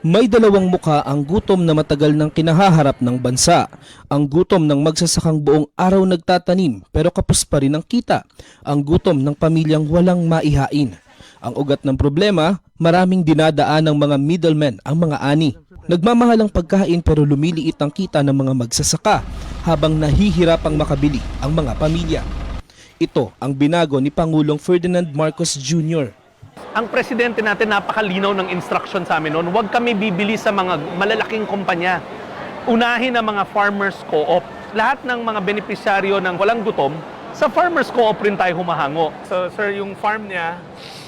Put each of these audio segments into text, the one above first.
May dalawang mukha ang gutom na matagal nang kinahaharap ng bansa. Ang gutom ng magsasakang buong araw nagtatanim pero kapos pa rin ang kita. Ang gutom ng pamilyang walang maihain. Ang ugat ng problema, maraming dinadaan ng mga middlemen ang mga ani. Nagmamahal ang pagkain pero lumiliit ang kita ng mga magsasaka habang nahihirapang makabili ang mga pamilya. Ito ang binago ni Pangulong Ferdinand Marcos Jr. Ang presidente natin napakalinaw ng instruction sa amin noon, huwag kami bibili sa mga malalaking kumpanya. Unahin ang mga farmers co-op. Lahat ng mga benepisyaryo ng walang gutom, sa farmers co-op rin tayo humahango. So sir, yung farm niya,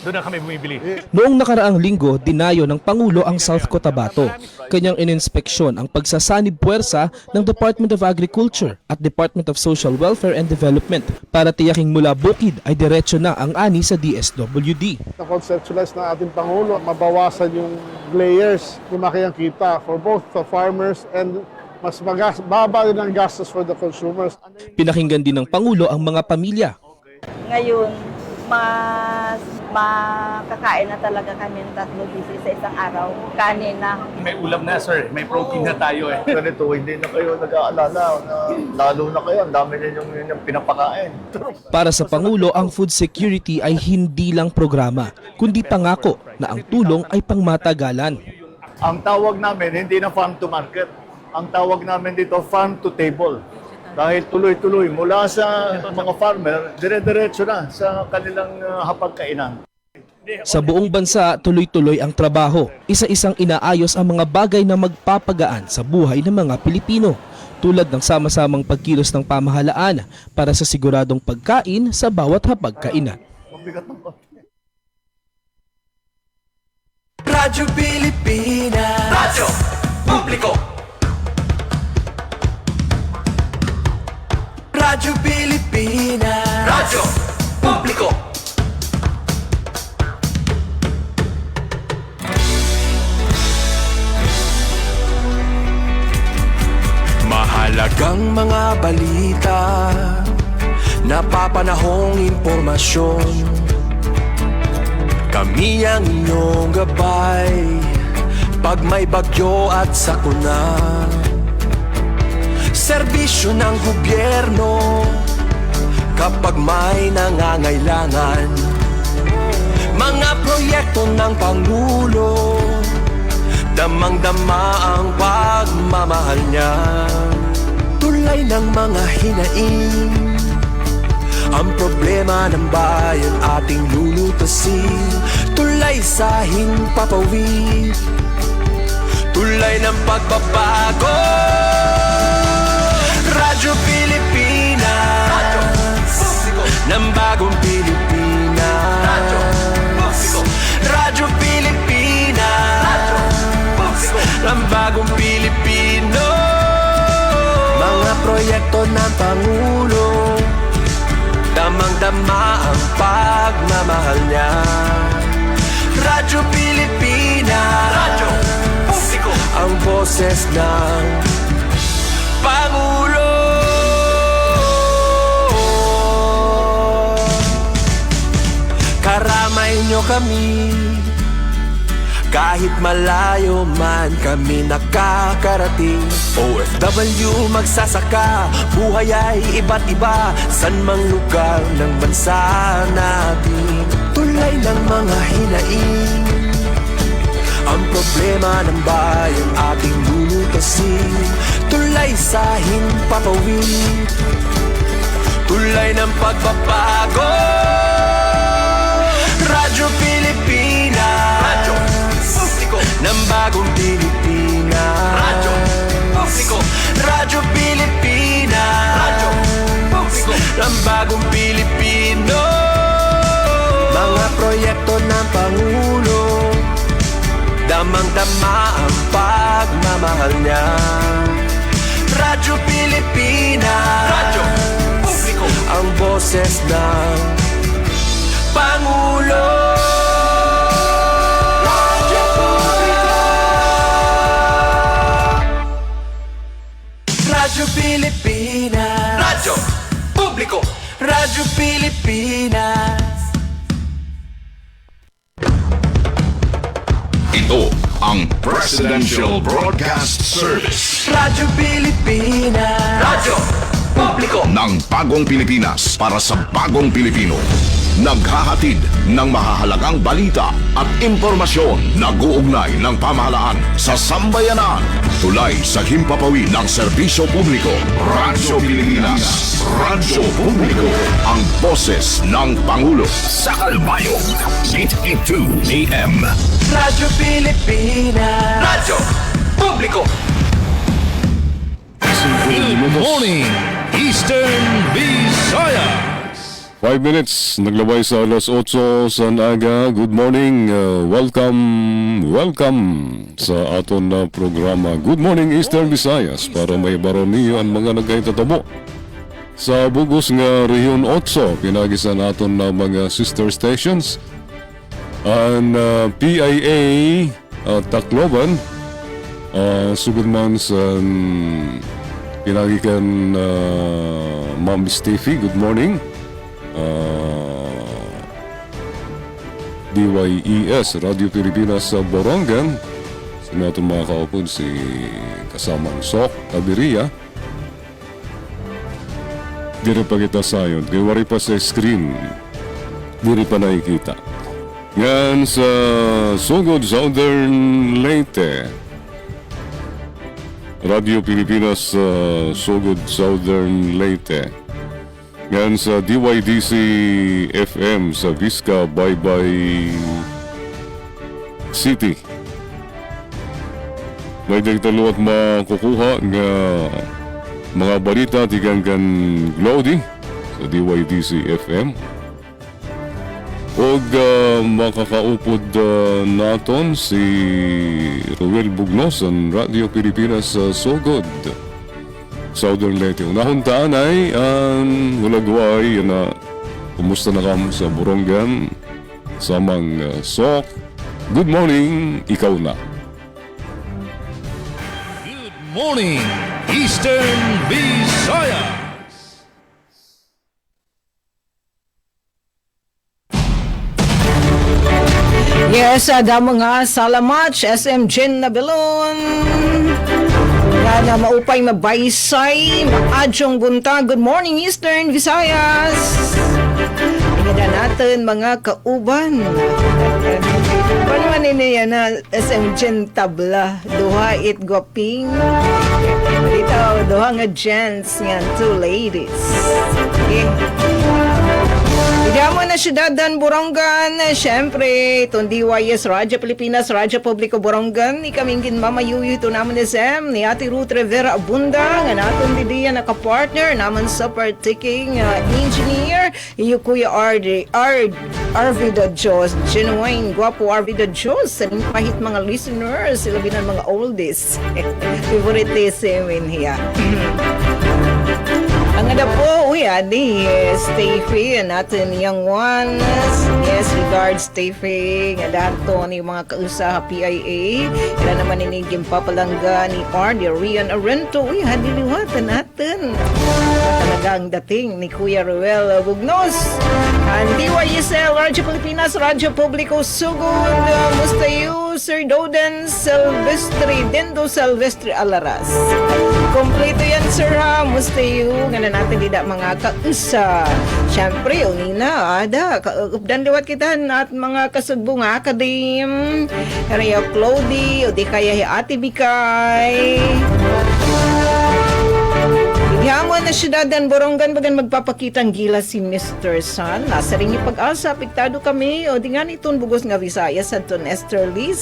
doon na kami bumibili. Noong nakaraang linggo, dinayo ng Pangulo ang South Cotabato. Kanyang ininspeksyon ang pagsasanib puwersa ng Department of Agriculture at Department of Social Welfare and Development para tiyaking mula bukid ay diretso na ang ani sa DSWD. Na-conceptualize ng ating Pangulo, mabawasan yung layers, lumaki ang kita for both the farmers and mas baba din ang gastos for the consumers. Pinakinggan din ng Pangulo ang mga pamilya. Ngayon, mas makakain na talaga kami ng 3 beses sa isang araw. Kanin na. May ulam na sir, may protein na tayo eh. Ganito, hindi na kayo nag-aalala na lalo na kayo, ang dami ninyong pinapakain. Para sa Pangulo, ang food security ay hindi lang programa, kundi pangako na ang tulong ay pangmatagalan. Ang tawag namin, hindi na farm to market. Ang tawag namin dito, farm to table. Dahil tuloy-tuloy, mula sa mga farmer, dire-diretso na sa kanilang hapagkainan. Sa buong bansa, tuloy-tuloy ang trabaho. Isa-isang inaayos ang mga bagay na magpapagaan sa buhay ng mga Pilipino, tulad ng sama-samang pagkilos ng pamahalaan para sa siguradong pagkain sa bawat hapagkainan. Mabigat ng Radyo Pilipinas. Radyo Publiko. Radyo Pilipinas. Radyo Publiko. Mahalagang mga balita, napapanahong impormasyon. Kami ang inyong gabay pag may bagyo at sakuna. Serbisyo ng gobyerno kapag may nangangailangan. Mga proyekto ng Pangulo, damang-dama ang pagmamahal niya. Tulay ng mga hinaing, ang problema ng bayan ating lulutasin. Tulay sa himpapawid, tulay ng pagbabago. Radyo Pilipinas, Radyo Publiko, ng bagong Pilipinas. Radyo Publiko, Radyo Pilipinas, Radyo Publiko, ng bagong Pilipino. Mga proyekto ng Pangulo, damang-dama ang pagmamahal niya. Radyo Pilipinas, Radyo Publiko, ang boses ng Pangulo. Karamay nyo kami, kahit malayo man kami nakakarating. OFW magsasaka, buhay ay iba't iba, san mang lugar ng bansa natin. Tulay ng mga hinaing, ang problema ng bayan ating lulutasin. Tulay sa himpapawid, tulay ng pagbabago. Radyo Pilipinas, Radyo Publiko, ng bagong Pilipinas. Radyo Publiko, Radyo Pilipinas, Radyo Publiko, ng bagong Pilipino. Mga proyekto ng Pangulo, damang-dama ang pagmamahal niya. Radyo Pilipinas, Radyo Publiko, ang boses ng Pangulo. Radyo Publiko, Radyo Pilipinas, Radyo Publiko, Radyo Pilipinas. Ito ang Presidential Broadcast Service Radyo Pilipinas. Radyo Publiko ng Bagong Pilipinas para sa Bagong Pilipino. Naghahatid ng mahahalagang balita at impormasyon na guugnay ng pamahalaan sa sambayanan. Tulay sa himpapawid ng serbisyo publiko. Radyo Pilipinas. Radyo Publiko. Ang boses ng Pangulo. Sa Kalbayog. 882 AM. Radyo Pilipinas. Radyo Publiko. Good morning, Eastern Visayas. 5 minutes, naglabay sa alas 8 sa aga. Good morning, welcome sa aton na programa Good Morning Eastern Visayas para may baron niyo ang mga nagkaitatabo. Sa bugos nga Rehiyon 8, pinagisan aton na mga sister stations. Ang PIA Tacloban, sugod man sa pinagikan Ma'am Steffi, good morning. DYES, Radio Pilipinas sa Borongan. Sa natin mga kaupod si kasamang Sok, Abiria. Diri pa kita sayon, kaya wari pa sa screen. Diri pa nakikita. Yan sa Sugod, Southern Leyte. Radio Pilipinas sa Sugod, Southern Leyte. Yan sa DYDC FM sa Vizca, Baybay City. May dagtalo at makukuha nga mga balita tiganggan Glody sa DYDC FM. Og makakaupod naton si Ruel Bugnos ang Radio Pilipinas sa Sugod, Southern Leyte. Unahon taan ay ang hulagway na kumusta na kamo sa Borongan samang Sok. Good morning, ikaw na. Good morning, Eastern Visayas. Yes, ada mga salamat SM Jen Nabilon. Na maupay mabaysay, maadyong buntag. Good morning Eastern Visayas. Tingnan natin mga kauban. Paano man niya na SM Jen tabla, duha it gwaping. Dito, duha nga gents nga, two ladies. Okay. Idamo na syudadan Borongan, syempre, itong DYS Radyo Pilipinas, Radyo Publiko Borongan, ikaming ginmamayuyo ito naman ni Sam, ni Ate Ruth Rivera Abunda, nga natin didiya nakapartner naman sa partiking engineer, iyo Kuya Arvida Diyos, genuine, guwapo Arvida Diyos, sa pahit mga listeners, sila binan mga oldies, favoritism in here. Ang ada po, adi, Steffi, natin young ones. Yes, regards Steffi, nga dato ni mga kausa PIA. Kaya naman inigim papalangga ni Ardy Rian Arento. Adi liwatan natin. Talagang dating ni Kuya Ruel Bugnos. Ang DYSL, Radyo Pilipinas, Radyo Publiko Sugod. Mustayo, Sir Doden Silvestre, Dendo Silvestre Alaras. Kompleto yan, sir, ha? Mustayo. Nga na natin dida mga kausa. Siyempre, unina, ada. Updan liwat kita at mga kasugbo nga, kadim. Kaya Clody, o di kaya Ate Bikay. Ihangon na syudadan Borongan bagan magpapakitang gila si Mr. San. Nasa rin yung pag-asa, apektado kami. O di nga nitong bugos nga Visayas at ton Esther Liz.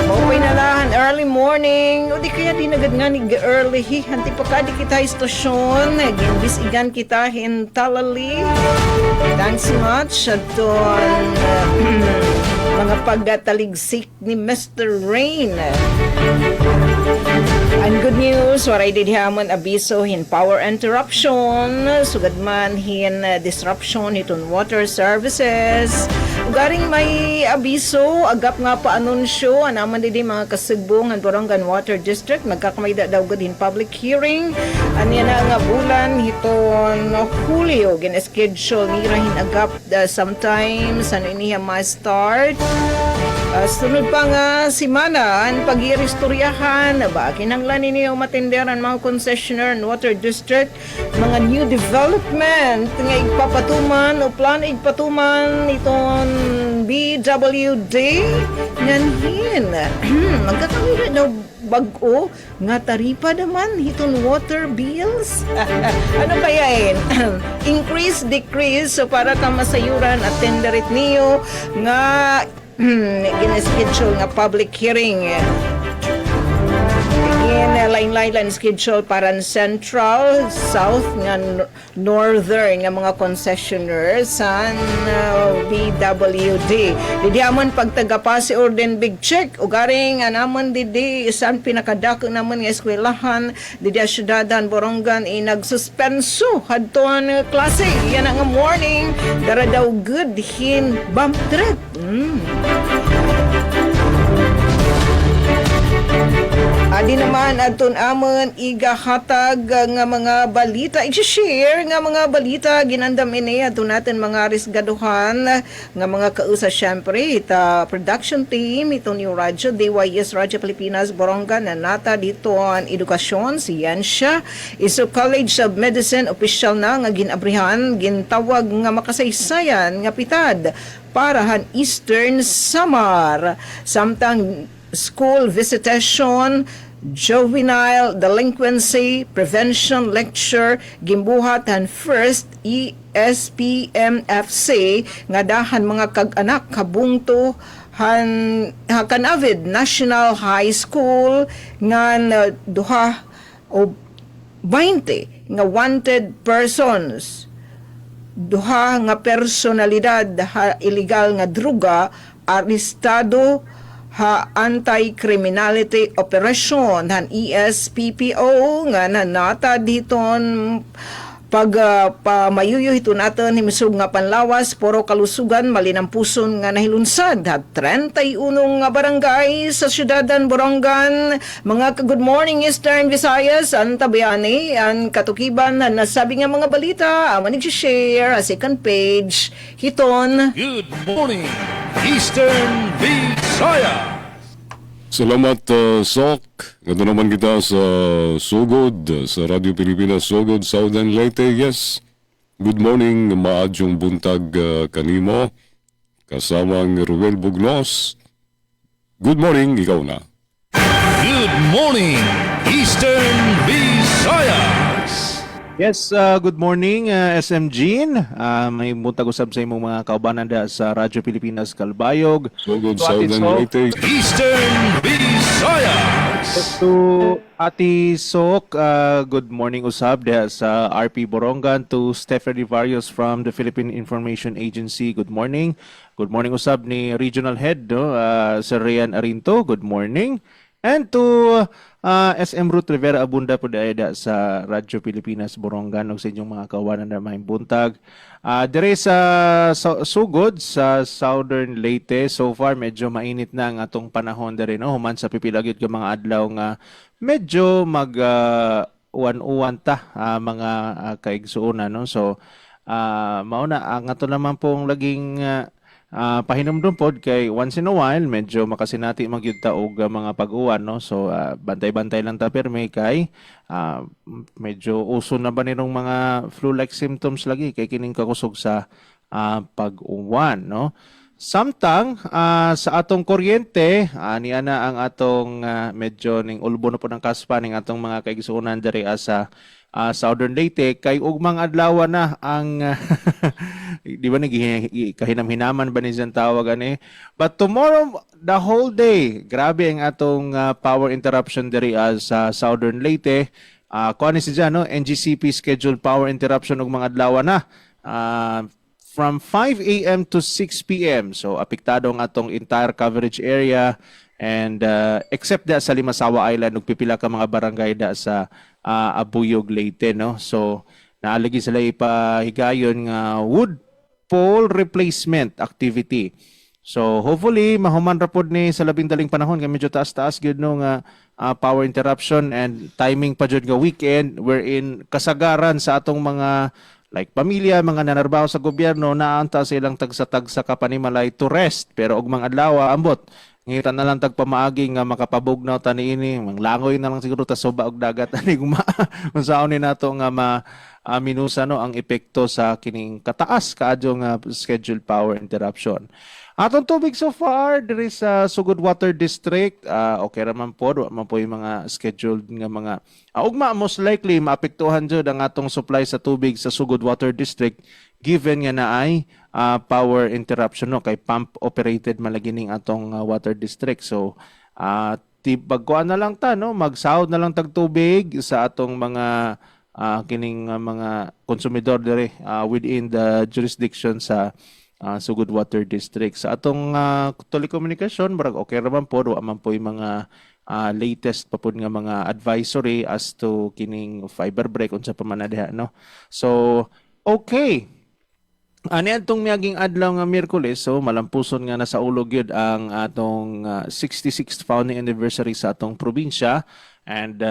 Mauwi na lahan, early morning. O di kaya di nagad nga ni early. Hanti pa ka di kita istasyon. Ginbis igan kita hintalali. Thanks much at ton mga pagdataligsik ni Mr. Rain. And good news, waray did hamon abiso hin power interruption, sugad man hin disruption hiton water services. Ugaring may abiso, agap nga pa anunsyo, anaman didi mga kasugbong ang Borongan Water District, magkakamayda daw gud hin public hearing. Anya na nga bulan hiton Hulyo, gin-schedule nira hin agap sometimes ano iniha ma-start. Sunod pa nga simana ang pag-iristoryahan ba kinanglan ninyo matinderan mga concessionaire and water district mga new development nga igpapatuman o plan igpatuman itong BWD nganhin magkakawira daw bag-o nga taripa naman itong water bills ano kayain increase decrease so para ka masayuran at tenderit niyo nga gina-schedule nga public hearing lain-lain schedule para Central, South nga Northern nga mga concessionaires sa BWD. Didi amon pagtagapa si Orden Big Check ugaring anamon didi isan pinakadako naman nga eskwelahan didi syudadan Borongan nagsuspenso hadton klase yan nga morning dara daw good hin bump trip. Adi naman adton amon igahatag nga mga balita i-share nga mga balita ginandam ini adto natin mga risgaduhan nga mga kausa syempre ita production team itong New Radyo DYS Radyo Pilipinas Borongan na nata dito ang edukasyon siyensya iso College of Medicine official na nga ginabrihan gintawag nga makasaysayan nga pitad parahan Eastern Samar samtang school visitation juvenile delinquency prevention lecture gimbuhat ang first ESPMFC nga dahan mga kag-anak kabungto Hakanavid National High School nga duha o 20 nga wanted persons duha nga personalidad illegal nga druga arestado ha anti-criminality operation han ESPPO nga nanata diton pamayuyo ito natin himisog nga panlawas poro kalusugan malinampuson nga nahilunsad ha 31 nga barangay sa syudadan Borongan mga good morning Eastern Visayas ang tabayani ang katukiban na nasabi nga mga balita ang manig-share a second page hiton. Good morning, Eastern Visayas. Salamat, Sok. Ganda naman kita sa Sugod, sa Radio Pilipinas Sugod, Southern Leyte. Yes. Good morning, maadyong buntag kanimo. Kasamang Ruel Bugnos. Good morning, ikaw na. Good morning, Eastern Visayas. Yes, good morning SM Jean. May buntag usab sa imong mga kaubanan da sa Radyo Pilipinas Kalbayog. Sugod, Southern Leyte. Eastern Visayas. To Ati Sok, good morning usab da sa RP Borongan. To Stephanie Varios from the Philippine Information Agency, good morning. Good morning usab ni Regional Head Sir Rian Arinto, good morning. And to SM Ruth Rivera Abunda po da sa Radyo Pilipinas Borongan ug sa inyong mga kawanan na may buntag. Dire sa Sugod sa Southern Leyte, so far medyo mainit na ang atong panahon dire no human sa pipilagid ka mga adlaw nga medyo mag uwan-uwan ta mga kaigsuonan no. So mauna ang ato naman pong laging pahinumdum pod kay once in a while medyo makasinati magyud ta og mga pag-uwan no. So bantay-bantay lang ta perme kay medyo uso na ba nirong mga flu-like symptoms lagi kay kining kakusog sa pag-uwan no. Samtang sa atong kuryente niya na ang atong medyo ning ulbo na po ng kaspa ning atong mga kaigsuonan diri sa Southern Leyte kay ugmang adlaw na ang di ba kahinam-hinaman ba ni dyan tawag ani, but tomorrow the whole day grabe ang atong power interruption diri sa Southern Leyte. Kuan ni si dyan no, NGCP scheduled power interruption ug mga adlaw na from 5 a.m. to 6 p.m. So apektado ang atong entire coverage area and except da sa Limasawa Island ug pipila ka mga barangay da sa Abuyog Leyte no. So naalagi sila ipahigayon nga wood pole replacement activity. So hopefully mahuman ra pod ni sa labing daling panahon kay medyo taas-taas gyud no nga power interruption and timing pa jud nga weekend wherein kasagaran sa atong mga like pamilya, mga nanarbaho sa gobyerno, naanta silang tagsa-tagsa kapanimalay to rest. Pero og mga adlaw, ambot, ngita na lang tagpamaagi nga makapabugnaw tani ini, manglangoy na lang siguro ta suba og dagat ani guma. Unsaon ni nato nga minusa no ang epekto sa kining kataas kaadyo nga scheduled power interruption. Atong tubig so far diri sa Sugod Water District, okay raman po, man po yung mga scheduled nga mga ugma most likely maapektuhan jud ang atong supply sa tubig sa Sugod Water District given nga naay power interruption no kay pump operated malagining atong water district. So bagkuan na lang ta no, magsahod na lang tag tubig sa atong mga kining mga konsumidor dire within the jurisdiction sa Sugod Water District. Sa atong telekomunikasyon, barag okay raman po, man po yung mga latest pa po nga mga advisory as to kining fiber break unsa pa man na diha no. So okay. Ani atong miaging adlaw nga Miyerkules, so malampuson nga nasa ulog yun ang atong 66th founding anniversary sa atong probinsya, and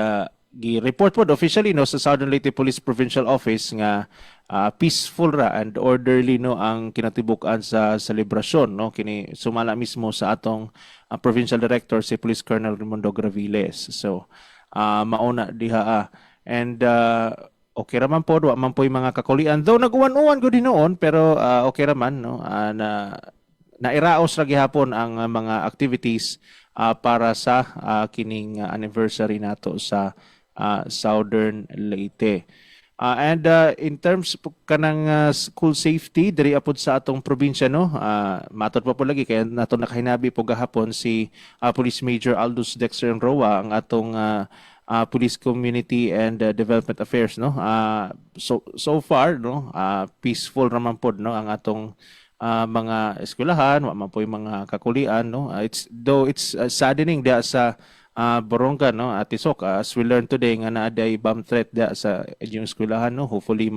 gi-report po officially no sa Southern Leyte Police Provincial Office nga peaceful ra and orderly no ang kinatibukan sa selebrasyon no, kini sumala mismo sa atong Provincial Director si Police Colonel Raimundo Graviles. So mauna diha and okay raman po, man po yung mga kakulian. Though nag-uwan-uwan ko din noon, pero okay raman, no? Nairaos ra gihapon ang mga activities para sa kining anniversary nato sa Southern Leyte. And in terms po kanang school safety, diri apod sa atong probinsya, no? Matot pa po lagi, kaya nato nakahinabi po gahapon si Police Major Aldous Dexter Roa, ang atong Police Community and Development Affairs no. So far no, peaceful raman pod no ang atong mga eskwelahan, wa man po yung mga kakulian no. It's saddening dia sa Borongan no, Atisok, as we learned today nga naaday bomb threat dia sa yung eskwelahan no. Hopefully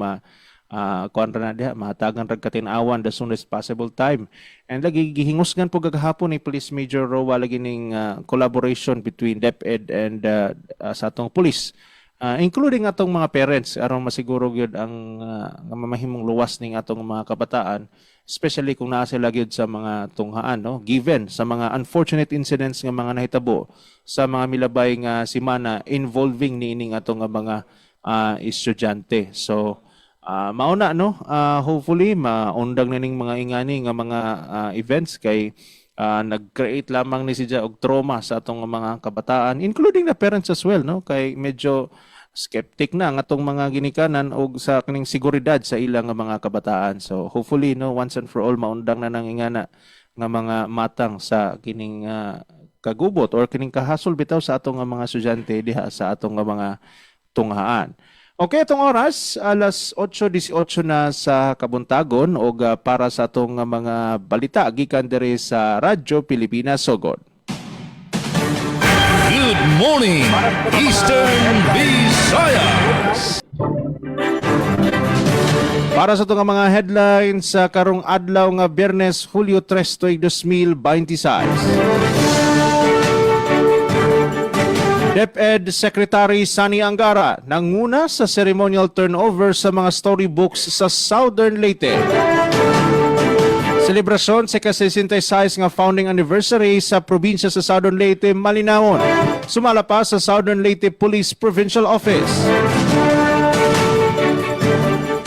kuan ra na diha, mahatagan rag katin-awan the soonest possible time. And lagi gihingusgan po gagahapon ni Police Major Roa lagi ning collaboration between DepEd and sa atong police, including atong mga parents aron masiguro gyud ang mamahimong luwas ning atong mga kabataan, especially kung naa sila gyud sa mga tunghaan no, given sa mga unfortunate incidents nga mga nahitabo sa mga milabay nga simana involving niining atong mga estudyante. So mauna no, hopefully maundang na ning mga ingani nga mga events kay nag-create lamang ni siya og trauma sa atong mga kabataan, including the parents as well no, kay medyo skeptic na ang atong mga ginikanan og sa kaning seguridad sa ilang mga kabataan. So hopefully no, once and for all maundang na nang ingana nga mga matang sa kining kagubot or kining kahasol bitaw sa atong mga estudyante diha sa atong mga tunghaan. Okay, itong oras, alas 8:18 na sa Kabuntagon, o para sa itong mga balita, gikan diri sa Radyo Pilipinas Sogod. Good morning, Eastern Visayas! Para sa itong mga headlines sa karong adlaw nga Biyernes, Hulyo 3, 2026. DepEd Secretary Sani Angara nanguna sa ceremonial turnover sa mga storybooks sa Southern Leyte. Selebrasyon sa ika-66 nga founding anniversary sa probinsya sa Southern Leyte, malinawon. Sumala pa sa Southern Leyte Police Provincial Office.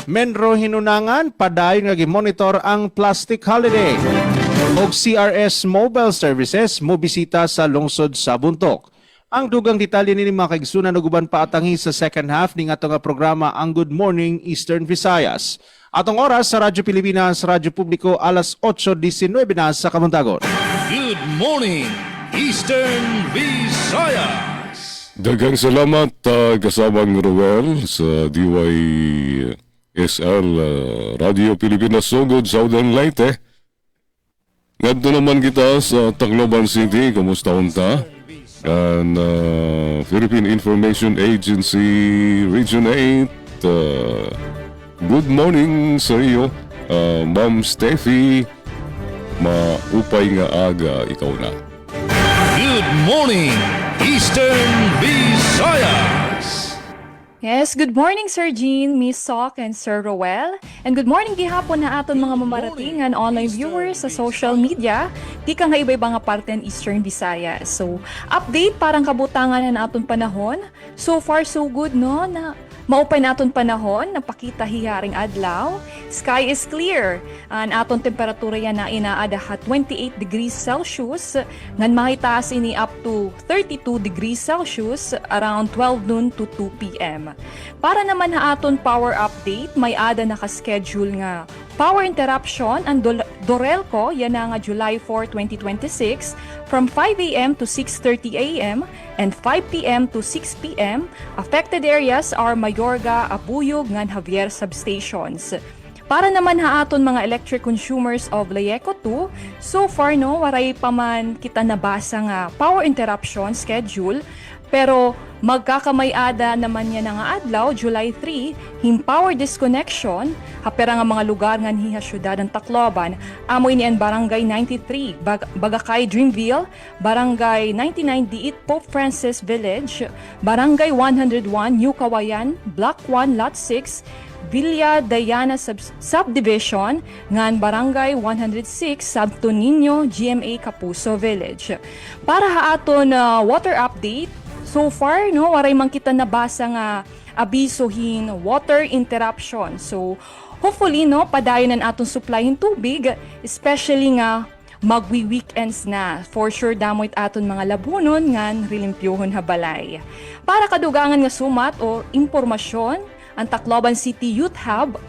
Menro hinunangan, padayon nga gimonitor ang plastic holiday. Og CRS Mobile Services mobisita sa lungsod sa Buntok. Ang dugang detalye ni mga kaigsunan ug uban pa atangi sa second half ning atong programa ang Good Morning Eastern Visayas. Atong oras sa Radyo Pilipinas, Radyo Publiko, alas 8:19 na sa Kabuntagon. Good morning, Eastern Visayas! Daghang salamat kasabang Roel sa DYSL Radio Pilipinas Sogod, Southern Leyte. Ngadto naman kita sa Tacloban City, kumusta unta? And Philippine Information Agency Region 8, good morning sa iyo, Ma'am Steffi. Maupay nga aga, ikaw na. Good morning, Eastern Visayas! Yes, good morning Sir Jean, Miss Sok, and Sir Roel. And good morning gihapon na aton mga mamaratingan online viewers sa social media. Di ka nga iba-iba nga parte ng Eastern Visayas. So, update parang kabutangan na aton panahon. So far so good no na maupay naton panahon, napakita hiyaring adlaw. Sky is clear. Ang aton temperatura yan na inaada 28 degrees Celsius. Ngan mahitaas ini up to 32 degrees Celsius around 12 noon to 2 p.m. Para naman na aton power update, may ada naka-schedule nga power interruption ang Dorelco yan na nga July 4, 2026 from 5 a.m. to 6:30 a.m. and 5 p.m. to 6 p.m. Affected areas are Mayorga, Abuyog, ngan Javier substations. Para naman ha aton mga electric consumers of Layeco 2, so far no, waray pa man kita nabasa nga power interruption schedule, pero magkakamay-ada naman yan nga adlaw, July 3, him power disconnection, hapera nga mga lugar nga hiha syudad ng Tacloban, amoy ni Barangay 93, Bagakay Dreamville, Barangay 99 Diit Pope Francis Village, Barangay 101 New Kawayan, Block 1 Lot 6, Villa Diana Subdivision, ngan Barangay 106, Santo Niño, GMA Kapuso Village. Para haaton water update, so far no waray man kita nabasa nga abisohin water interruption. So hopefully no padayon ang aton supply ng tubig, especially nga magwi-weekends na. For sure damoy aton mga labunon ngan rilimpyohon habalay. Para kadugangan nga sumat o impormasyon, ang Tacloban City Youth Hub,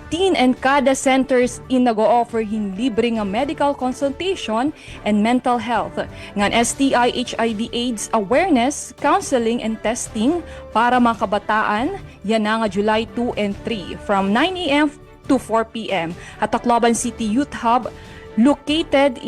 teen and kada centers in nag-o-offer hin libre nga medical consultation and mental health, ngan STI, HIV, AIDS awareness, counseling and testing para mga kabataan, yan na nga July 2 and 3 from 9 a.m. to 4 p.m. at Tacloban City Youth Hub located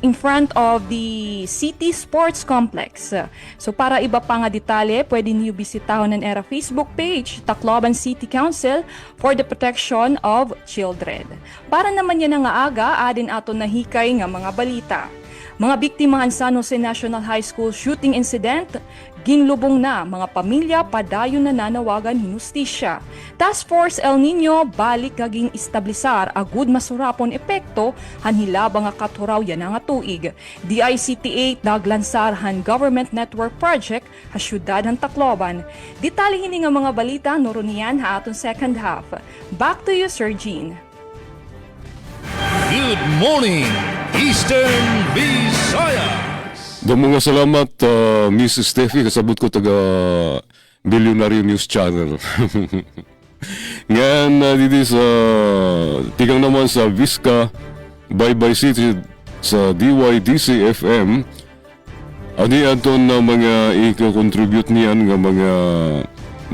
in front of the City Sports Complex. So para iba pa nga detalye, pwede niyo bisitahon ng ERA Facebook page, Tacloban City Council for the Protection of Children. Para naman yan nga aga, adin ato nahikay nga mga balita. Mga biktimahan sa San Jose National High School shooting incident, ginlubong na mga pamilya padayon na nanawagan hinustisya. Task Force El Nino balik kaging istablisar agud masurapon epekto hanhilaba nga katuraw yan nga tuig. DICT-8 naglansar han government network project ha syudad han Tacloban. Detalye hini nga mga balita noronian ha aton second half. Back to you Sir Jean. Good morning, Eastern Visayas. Mga salamat, Miss Steffi. Kasabot ko taga Billionaire News Channel. Ngayon, dito sa tigang naman sa Visca, Bye-Bye City sa DYDC FM. Adi aton na mga i-contribute niyan nga mga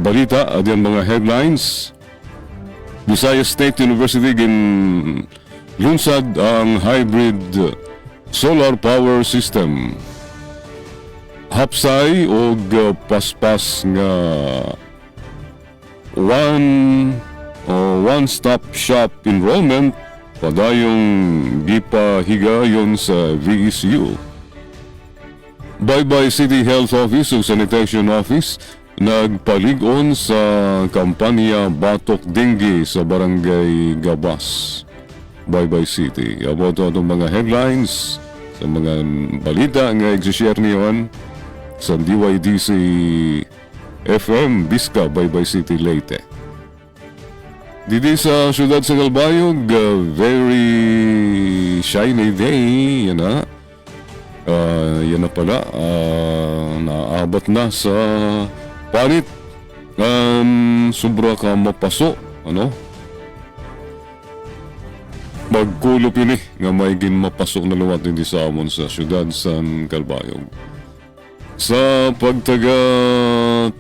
balita, adi ang mga headlines. Visayas State University gin lunsad ang hybrid solar power system. Hapsay o paspas nga one-stop shop enrollment padayong gipahigayon sa VSU. Bye-Bye City Health Office o Sanitation Office nagpalig-on sa kampanya Batok Dengue sa Barangay Gabas, Bye-Bye City. About itong mga headlines sa mga balita nga i-share niyon sa DYDC FM Visca, Bye-Bye City, Leyte. Dito sa siyudad sa Galbayog, very shiny day, yan na. Yan na pala, naabot na sa panit. Sobra ka mapaso, ano? Magkulop yun nga may ginmapasok na luwat hindi sa amon sa siyudad sa Galbayog. Sa pagtaga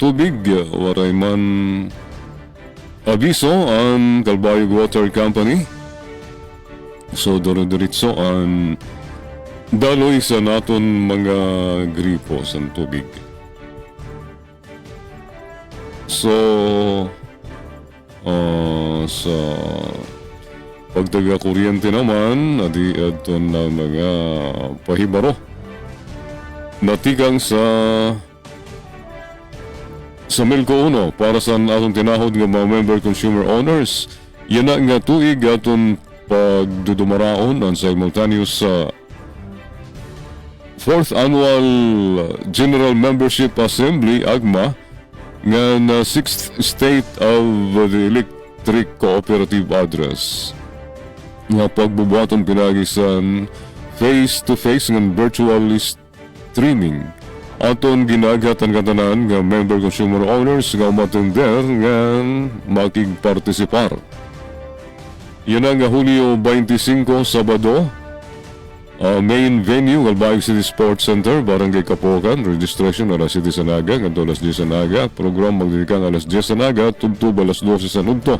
tubig, waray man abiso ang Galbayog Water Company. So doro-diritso ang daloy sa naton mga gripo sa tubig. So sa pagtaga kuryente naman, adi aton na mga pahibaro natigang sa sa Melco 1 para sa atong tinahod nga mga member consumer owners. Yan na nga tuig aton pagdudumaraon ang simultaneous sa 4th Annual General Membership Assembly AGMA nga na 6th State of the Electric Cooperative Address nga pagbubuhaton pinagisan face-to-face ng virtual streaming. Aton ginaghat ang katanan nga member consumer owners nga matender nga makigpartisipar. Yan nga Hulyo 25, Sabado, main venue, Albayog City Sports Center, Barangay Kapokan, registration alas 7 sa Naga, nganto alas 10 sa Naga, program magdidikang alas 10 sa Naga, tubtub alas 12 sa Nugto.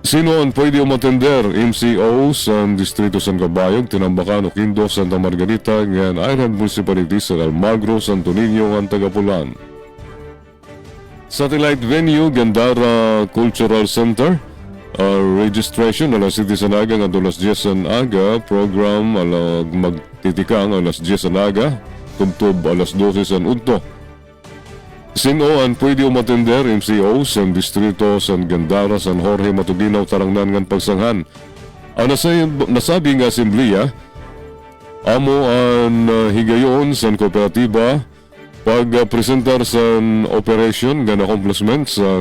Sino ang pwede umatender? MCO sa Distrito San Cabayog, Tinambakan, Oquindo, Santa Margarita, ngayon Island Municipality sa Almagro, Santo Niño, ang Tagapulan. Satellite venue, Gandara Cultural Center, registration alas 7 sa Naga, nganto alas 10 sa Naga, program magtitikang alas 10 sa Naga, tubtub alas 12 sa Nugto. Sino ang pwede umatender? MCO sa Distrito San Gandara, San Jorge, Matuginaw, Tarangnan ngan Pagsanghan. Ang nasabi nga asembleya, amo ang higayon sa kooperatiba pag-presentar sa operation nga accomplishment sa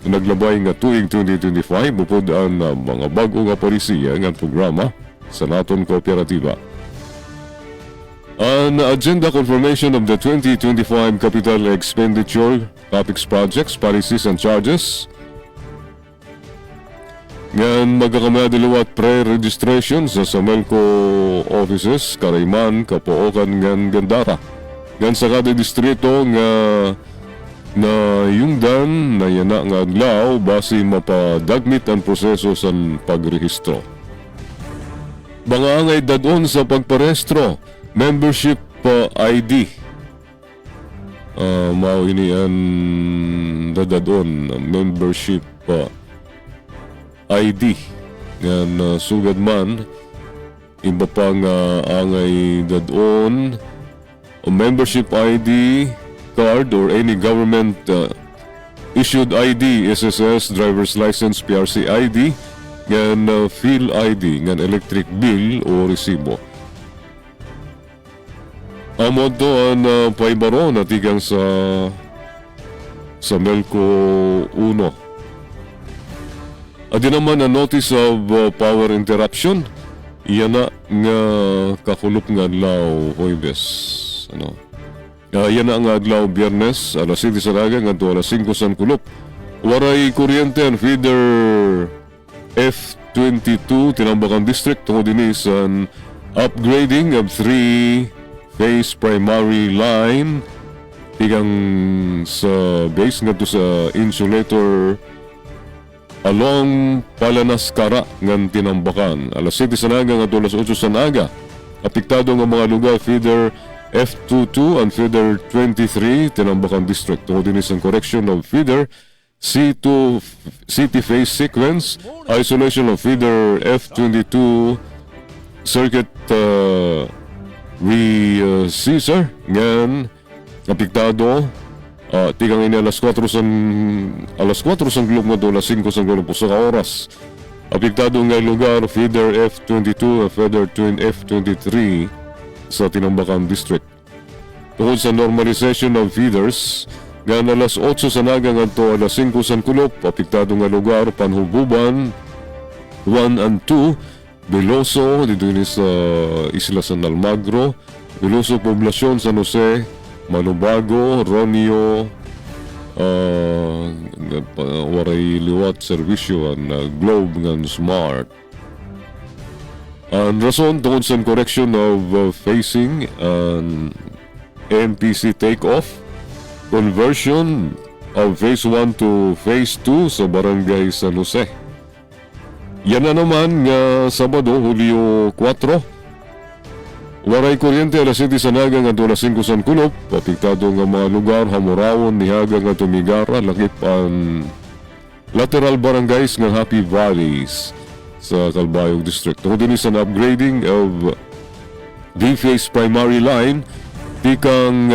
naglabay nga tuig 2025 bukod ang mga bago nga polisiya nga programa sa naton kooperatiba. An agenda confirmation of the 2025 capital expenditure topics, projects, policies and charges. Ngan magkakamadiluwat pre-registration sa Melco offices, Karayman, Kapookan, ngan Gandara. Ngan sa kada distrito nga na yungdan na yana nga adlaw basi mapadagmit ang proseso sa pagrehistro. Bangangay dadon sa pagparehistro. Membership ID. Mao ini ang dadadon membership ID. Nga sugad man iba pa nga angay dadon membership ID card or any government issued ID, SSS, driver's license, PRC ID, nga field ID, nga electric bill o resibo. Amod to ang paibaro na tigang sa Melco 1. Adi naman ang notice of power interruption. Iyan na nga kakulop nga adlaw Huwebes. Iyan na nga adlaw Biyernes, alas 7 sa Naga, nganto alas 5 sa kulop. Waray kuryente ang feeder F22 Tinambakan District tungod din sa upgrading of 3-phase primary line tigang sa base ngadto sa insulator along Palanaskara ngan Tinambakan. Alas 7 sa Naga ngadto alas 8 sa Naga. Apektado nga mga lugar feeder F22 and feeder 23 Tinambakan District tungod din sa correction of feeder C2 city phase sequence, isolation of feeder F22 circuit re-Caesar ngan apektado tigang ini alas 4 sang glog nga alas 5 sang glog sa oras. Apektado nga lugar feeder F22 at feeder F23 sa Tinambakan District. Tungkol sa normalization of feeders nga alas 8 sa Naga ngadto alas 5 sa Kulop, apektado nga lugar Panhububan 1 and 2, Beloso dito ni sa Isla San Almagro, Beloso Poblasyon San Jose, Manubago, Ronio, waray liwat servisyo ang Globe ng Smart. Ang rason tungkol sa correction of facing and NPC takeoff, conversion of phase 1 to phase 2 sa Barangay San Jose. Yan na naman nga Sabado, Hulyo 4. Waray kuryente alas 7 sa Naga ngadto alas 5 sa Kulop. Apektado nga mga lugar Hamurawon, Nihaga nga Tumigara, lakip ang lateral barangays nga Happy Valleys sa Calbayog District. Tungkol din sa upgrading of D-phase primary line tikang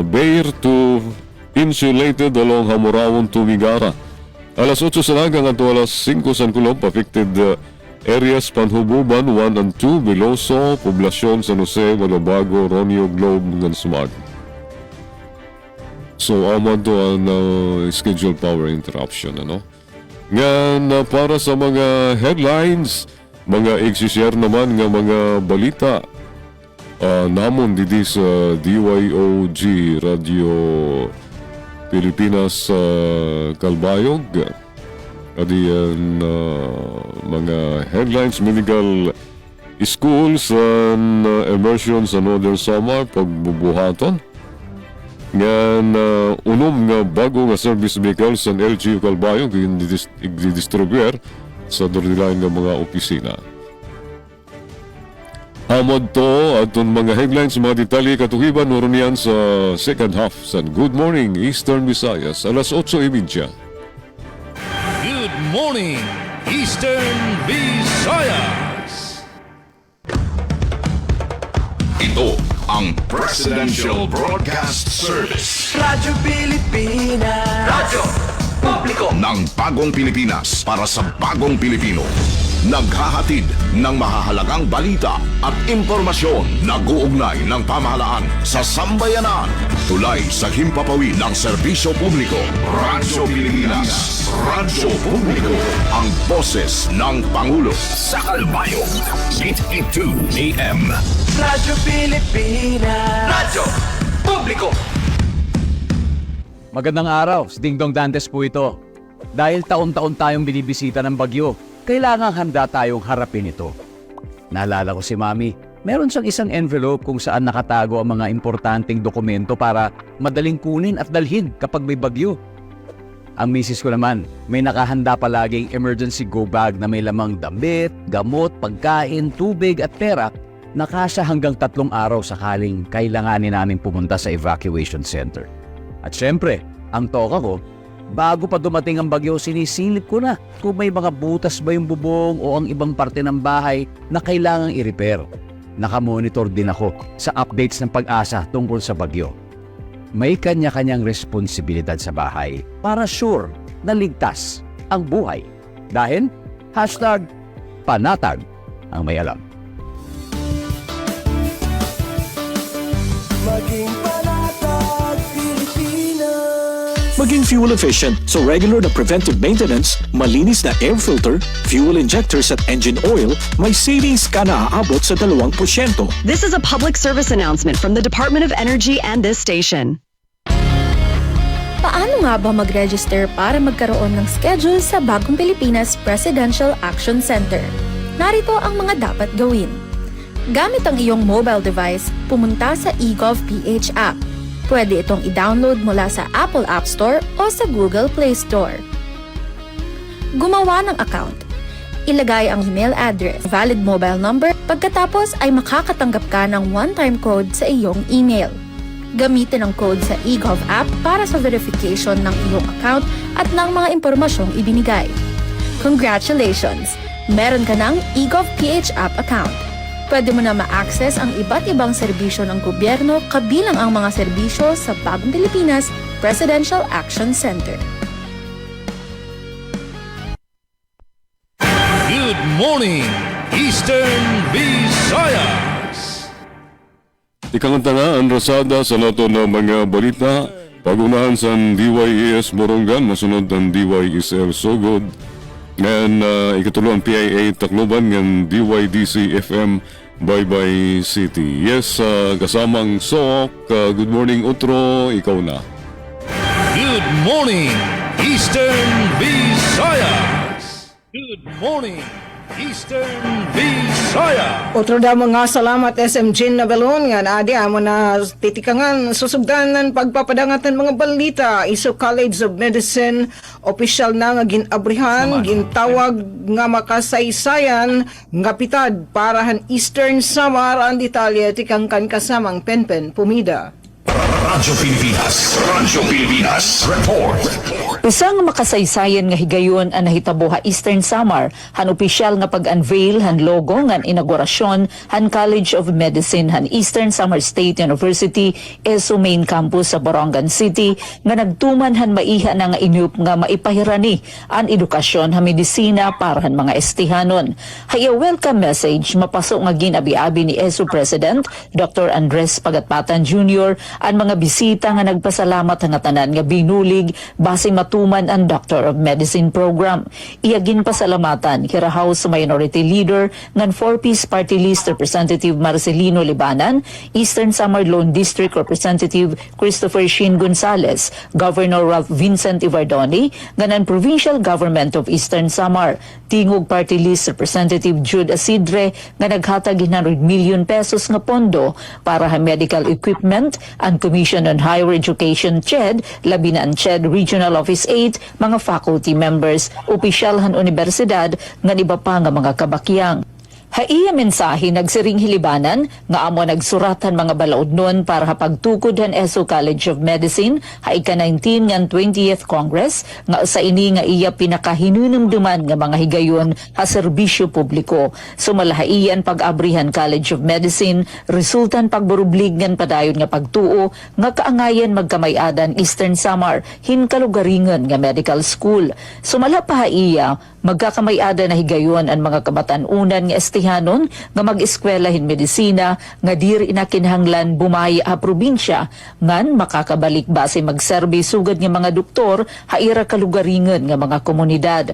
Bayer to insulated along Hamorawon to Migara. Alas 8 sa nagang at alas 5 San Colomb, affected areas Panhububan 1 and 2, Biloso, Poblasyon, San Jose, Walabago, Ronio, Globe, ng Smag. So, amado ang scheduled power interruption, ano? Ngayon, para sa mga headlines, mga i-share naman nga mga balita, namon didi sa DYOG Radio Pilipinas Kalbayog. Adiyan mga headlines, medical schools and immersion sa Northern Samar, pagbubuhaton. Ngayon, unom nga bago nga service vehicles sa LGU Kalbayog, i-distribuer sa dorilain nga mga opisina. Hamod to at mga headlines, mga detalye katuhiban meron yan sa second half sa Good Morning Eastern Visayas, alas 8:30. Good morning, Eastern Visayas. Ito ang Presidential Broadcast Service. Radyo Pilipinas. Radyo Publiko Ng bagong Pilipinas para sa bagong Pilipino. Naghahatid ng mahahalagang balita at impormasyon na guugnay ng pamahalaan sa sambayanan. Tulay sa himpapawid ng serbisyo publiko. Radyo Pilipinas. Radyo Publiko. Ang boses ng Pangulo. Sa Kalbayog, 882 AM. Radyo Pilipinas. Radyo Publiko. Magandang araw, si Ding Dong Dantes po ito. Dahil taon-taon tayong binibisita ng bagyo, kailangang handa tayong harapin ito. Naalala ko si Mami, meron siyang isang envelope kung saan nakatago ang mga importanteng dokumento para madaling kunin at dalhin kapag may bagyo. Ang misis ko naman, may nakahanda palaging emergency go bag na may lamang damit, gamot, pagkain, tubig at pera na kasya hanggang 3 araw sakaling kailanganin namin pumunta sa evacuation center. At syempre, ang toka ko, bago pa dumating ang bagyo, sinisilip ko na kung may mga butas ba yung bubong o ang ibang parte ng bahay na kailangang i-repair. Nakamonitor din ako sa updates ng Pag-asa tungkol sa bagyo. May kanya-kanyang responsibilidad sa bahay para sure na ligtas ang buhay. Dahil #panatag ang may alam. Maging fuel efficient, so regular na preventive maintenance, malinis na air filter, fuel injectors at engine oil, may savings ka na aabot sa 2%. This is a public service announcement from the Department of Energy and this station. Paano nga ba mag-register para magkaroon ng schedule sa Bagong Pilipinas Presidential Action Center? Narito ang mga dapat gawin. Gamit ang iyong mobile device, pumunta sa eGov.ph app. Pwede itong i-download mula sa Apple App Store o sa Google Play Store. Gumawa ng account. Ilagay ang email address, valid mobile number, pagkatapos ay makakatanggap ka ng one-time code sa iyong email. Gamitin ang code sa eGov app para sa verification ng iyong account at ng mga impormasyong ibinigay. Congratulations! Meron ka ng eGov.ph app account. Pwede mo na ma-access ang iba't ibang serbisyo ng gobyerno kabilang ang mga serbisyo sa Bagong Pilipinas Presidential Action Center. Good morning, Eastern Visayas. Ikanganta na ang rasada sa lato ng mga balita. Pagunahan sa DYES Morongan, masunod ang DYSL Sogod. Ngayon, ikatulo ang PIA Tacloban ng DYDC FM Baybay City. Yes, kasamang Sok. Good morning, Utro. Ikaw na. Good morning, Eastern Visayas. Good morning, Eastern Visayas. Otro daw mga salamat SM Jean Nabelon nga naadi amo na titikangan susugdanan pagpapadangatan mga balita. Iso College of Medicine opisyal na nga ginabrihan gintawag nga makasaysayan nga pitad parahan Eastern Samar ang detalye tikangkan kasamang Penpen Pumida. Radyo Pilipinas. Radyo Pilipinas. Report. Usa nga makasaysayan nga higayon ang nahitabo ha Eastern Samar, han opisyal nga pag-unveil han logo nga inaugurasyon han College of Medicine han Eastern Samar State University ESO main campus sa Borongan City nga nagtuman han maiha na nga inyup nga maipahirani ang edukasyon ha medisina para han mga estihanon. Haya welcome message mapasok nga ginabi-abi ni ESO President Dr. Andres Pagatpatan Jr. ang mga bisita nga nagpasalamat nga tanan nga binulig base matuman ang Doctor of Medicine program. Iyagin pasalamatan kira House Minority Leader ngan 4-piece party list Representative Marcelino Libanan, Eastern Samar Lone District Representative Christopher Shin Gonzales, Governor Ralph Vincent Ivardoni, nganan Provincial Government of Eastern Samar, tingog party list Representative Jude Asidre nga naghatag 100 million pesos nga pondo para ha medical equipment and Commission on Higher Education CHED, labi na ang CHED Regional Office 8, mga faculty members, opisyalhan universidad, nga iba pa nga mga kabakyang. Haiya mensahe nagsiring hilibanan nga amo nagsuratan mga balaod nun para hapagtukod han ESO College of Medicine ha ika-19 ngan 20th Congress nga sa ini nga iya pinakahinunumduman nga mga higayon ha serbisyo publiko. Sumalahaiyan pag-abrihan College of Medicine resultan pagburublig ngan padayon nga pagtuo nga kaangayan magkamayadan Eastern Samar hinkalugaringan nga medical school. Sumalapahaiya magkakamayada na higayon ang mga kabatan-unan nga estihanon nga mag-eskwelahin medisina nga diri na kinahanglan bumaya a probinsya ngan makakabalik base magserbi sugad nga mga doktor haira kalugaringan nga mga komunidad.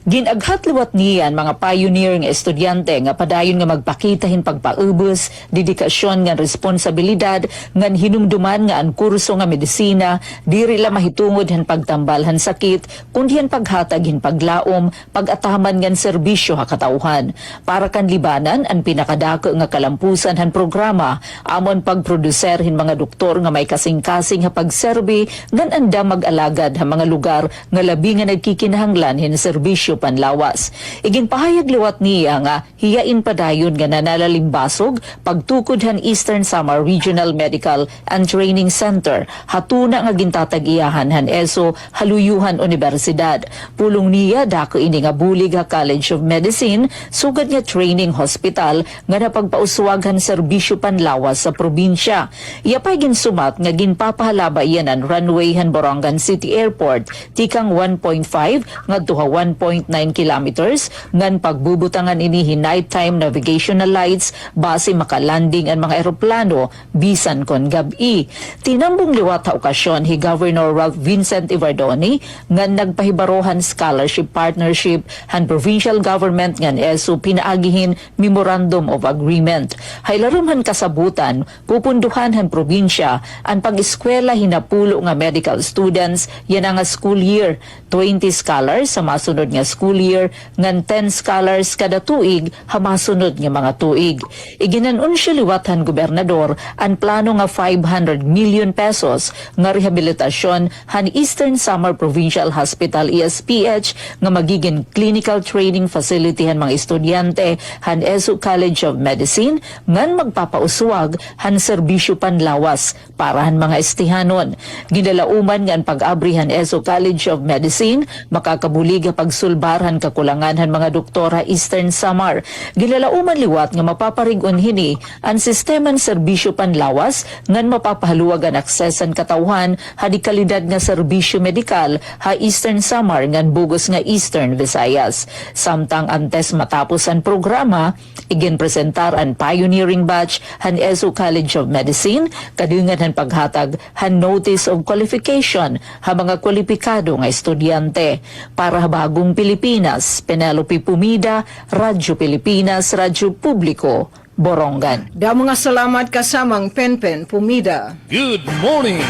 Ginaghat liwat niyan mga pioneer nga estudyante nga padayon nga magpakitahin pagpaubos, dedikasyon nga responsibilidad ngan hinumduman nga ang kurso nga medisina diri la mahitungod han pagtambal han sakit kundi han paghatag hin paglaom pag-ataman ngan serbisyo ha katauhan. Para kan libanan ang pinakadako nga kalampusan han programa amon pagproduser hin mga doktor nga may kasing-kasing ha pagserbi ngan anda mag-alagad ha mga lugar nga labi nga nagkikinahanglan hin serbisyo panlawas. Iging pahayag liwat niya nga hiyain padayon nga nanalalimbasog pagtukod han Eastern Samar Regional Medical and Training Center hatuna nga gintatag-iyahan han ESO haluyuhan universidad. Pulong niya dako ini nga bulig ha College of Medicine sugad nga training hospital nga napagpauswag han serbisyo panlawas sa probinsya. Iya pa'y ginsumat nga ginpapahalaba iyan ang runway han Borongan City Airport tikang 1.5 nga duha 1.9 kilometers ngan pagbubutangan inihi nighttime navigational lights base makalanding ang mga eroplano bisan kon gabi. Tinambong liwat ha okasyon hi Governor Ralph Vincent Ivardoni ngan nagpahibarohan scholarship partnership han provincial government ngan ESO pinaagihin memorandum of agreement. Haylarum han kasabutan pupunduhan han probinsya ang pag-eskwela hinapulo nga medical students yan nga school year 20 scholars sa masunod nga school year ngan 10 scholars kada tuig ha masunod nga mga tuig. Iginanunsyo liwatan gobernador ang plano nga 500 million pesos nga rehabilitasyon han Eastern Samar Provincial Hospital ESPH nga magiging clinical training facility han mga estudyante han ESO College of Medicine ngan magpapauswag han serbisyo panlawas para han mga estihanon. Ginalauman nga ang pag-abri han ESO College of Medicine makakabulig ha pagsulbaran kakulangan han mga doktor ha Eastern Samar. Ginalauman liwat nga mapaparigon hini ang sisteman serbisyo panlawas ngan mapapahaluwag ang aksesan katawhan ha di kalidad nga serbisyo medikal ha Eastern Samar ngan bugos nga Eastern Visayas. Samtang antes matapos ang programa, iginpresentar ang pioneering batch han ESO College of Medicine kadungan han paghatag han notice of qualification ha mga kwalipikado nga estudyante. Para bagong Pilipinas, Penelope Pumida, Radyo Pilipinas, Radyo Publiko, Borongan. Da mga salamat kasamang Penpen Pumida. Good morning,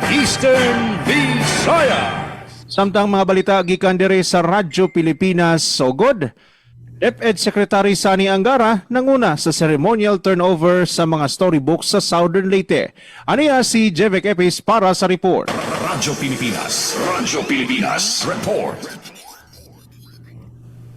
Eastern Visayas. Samtang mga balita gikan dire sa Radyo Pilipinas Sogod, DepEd Secretary Sani Angara nanguna sa ceremonial turnover sa mga storybooks sa Southern Leyte. Aniya si Jevek Epis para sa report. Radyo Pilipinas Report.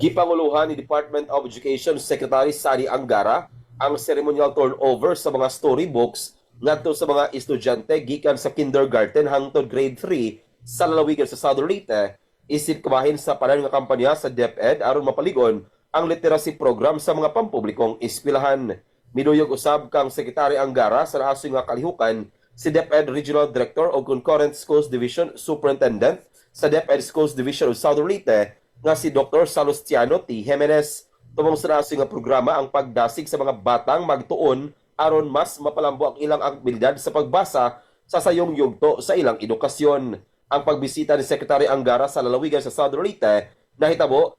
Gipanguluhan ni Department of Education Secretary Sani Angara ang ceremonial turnover sa mga storybooks ngadto sa mga estudyante gikan sa kindergarten hangtod grade 3 sa lalawigan sa Southern Leyte, isip kabahin sa panan nga kampanya sa DepEd aron mapaligon ang literacy program sa mga pampublikong eskwelahan. Miduyog usab kang Sekretary Angara sa naasoy nga kalihukan si DepEd Regional Director o Concurrent Schools Division Superintendent sa DepEd Schools Division of Southern Leyte nga si Dr. Salustiano T. Jimenez. Tumong sa naasoy nga programa ang pagdasig sa mga batang magtuon aron mas mapalambo ang ilang abilidad sa pagbasa sa sayong yugto sa ilang edukasyon. Ang pagbisita ni Secretary Angara sa lalawigan sa Southern Leyte nahitabo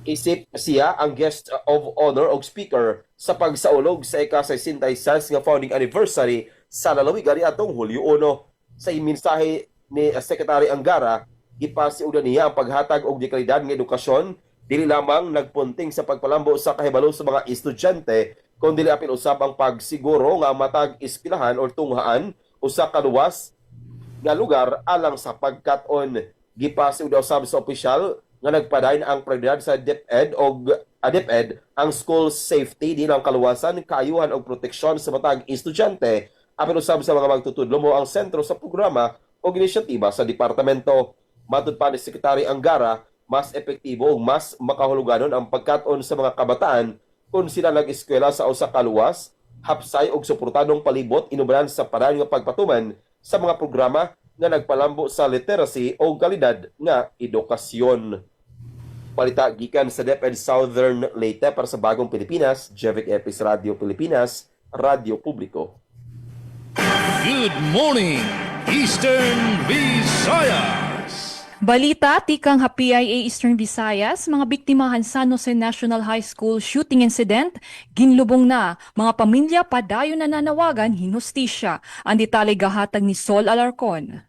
isip siya ang guest of honor o speaker sa pagsaulog sa ika-66 nga founding anniversary sa lalawigan atong Hulyo 1. Sa mensahe ni Secretary Angara, ipasiugda niya ang paghatag og dekalidad nga edukasyon dili lamang nagpunting sa pagpalambo sa kahibalo sa mga estudyante, kundi apil usab ang pagsiguro nga matag eskwelahan o tunghaan usa ka luwas nga lugar alang sa pagkat-on. Gipasiugda usab sa opisyal nga nagpadayon ang prioridad sa DepEd o DepEd ang school safety di lang kaluwasan, kaayuhan o proteksyon sa matag estudyante. Apil usab sa mga magtutudlo mo ang sentro sa programa o inisyatiba sa departamento. Matud pa ni Secretary Angara, mas epektibo o mas makahuluganon ang pagkat-on sa mga kabataan kung sila nag-eskwela sa usa ka luwas, hapsay og suportadong palibot inubanan sa paraan nga pagpatuman sa mga programa nga nagpalambo sa literacy o kalidad nga edukasyon. Palita gikan sa DepEd Southern Leyte para sa Bagong Pilipinas, Jevic Epis, Radio Pilipinas, Radio Publiko. Good morning, Eastern Visayas! Balita, tikang PIA Eastern Visayas, mga biktimahan San Jose National High School shooting incident, ginlubong na, mga pamilya padayon na nanawagan, hinustisya. Ang detalye gahatag ni Sol Alarcon.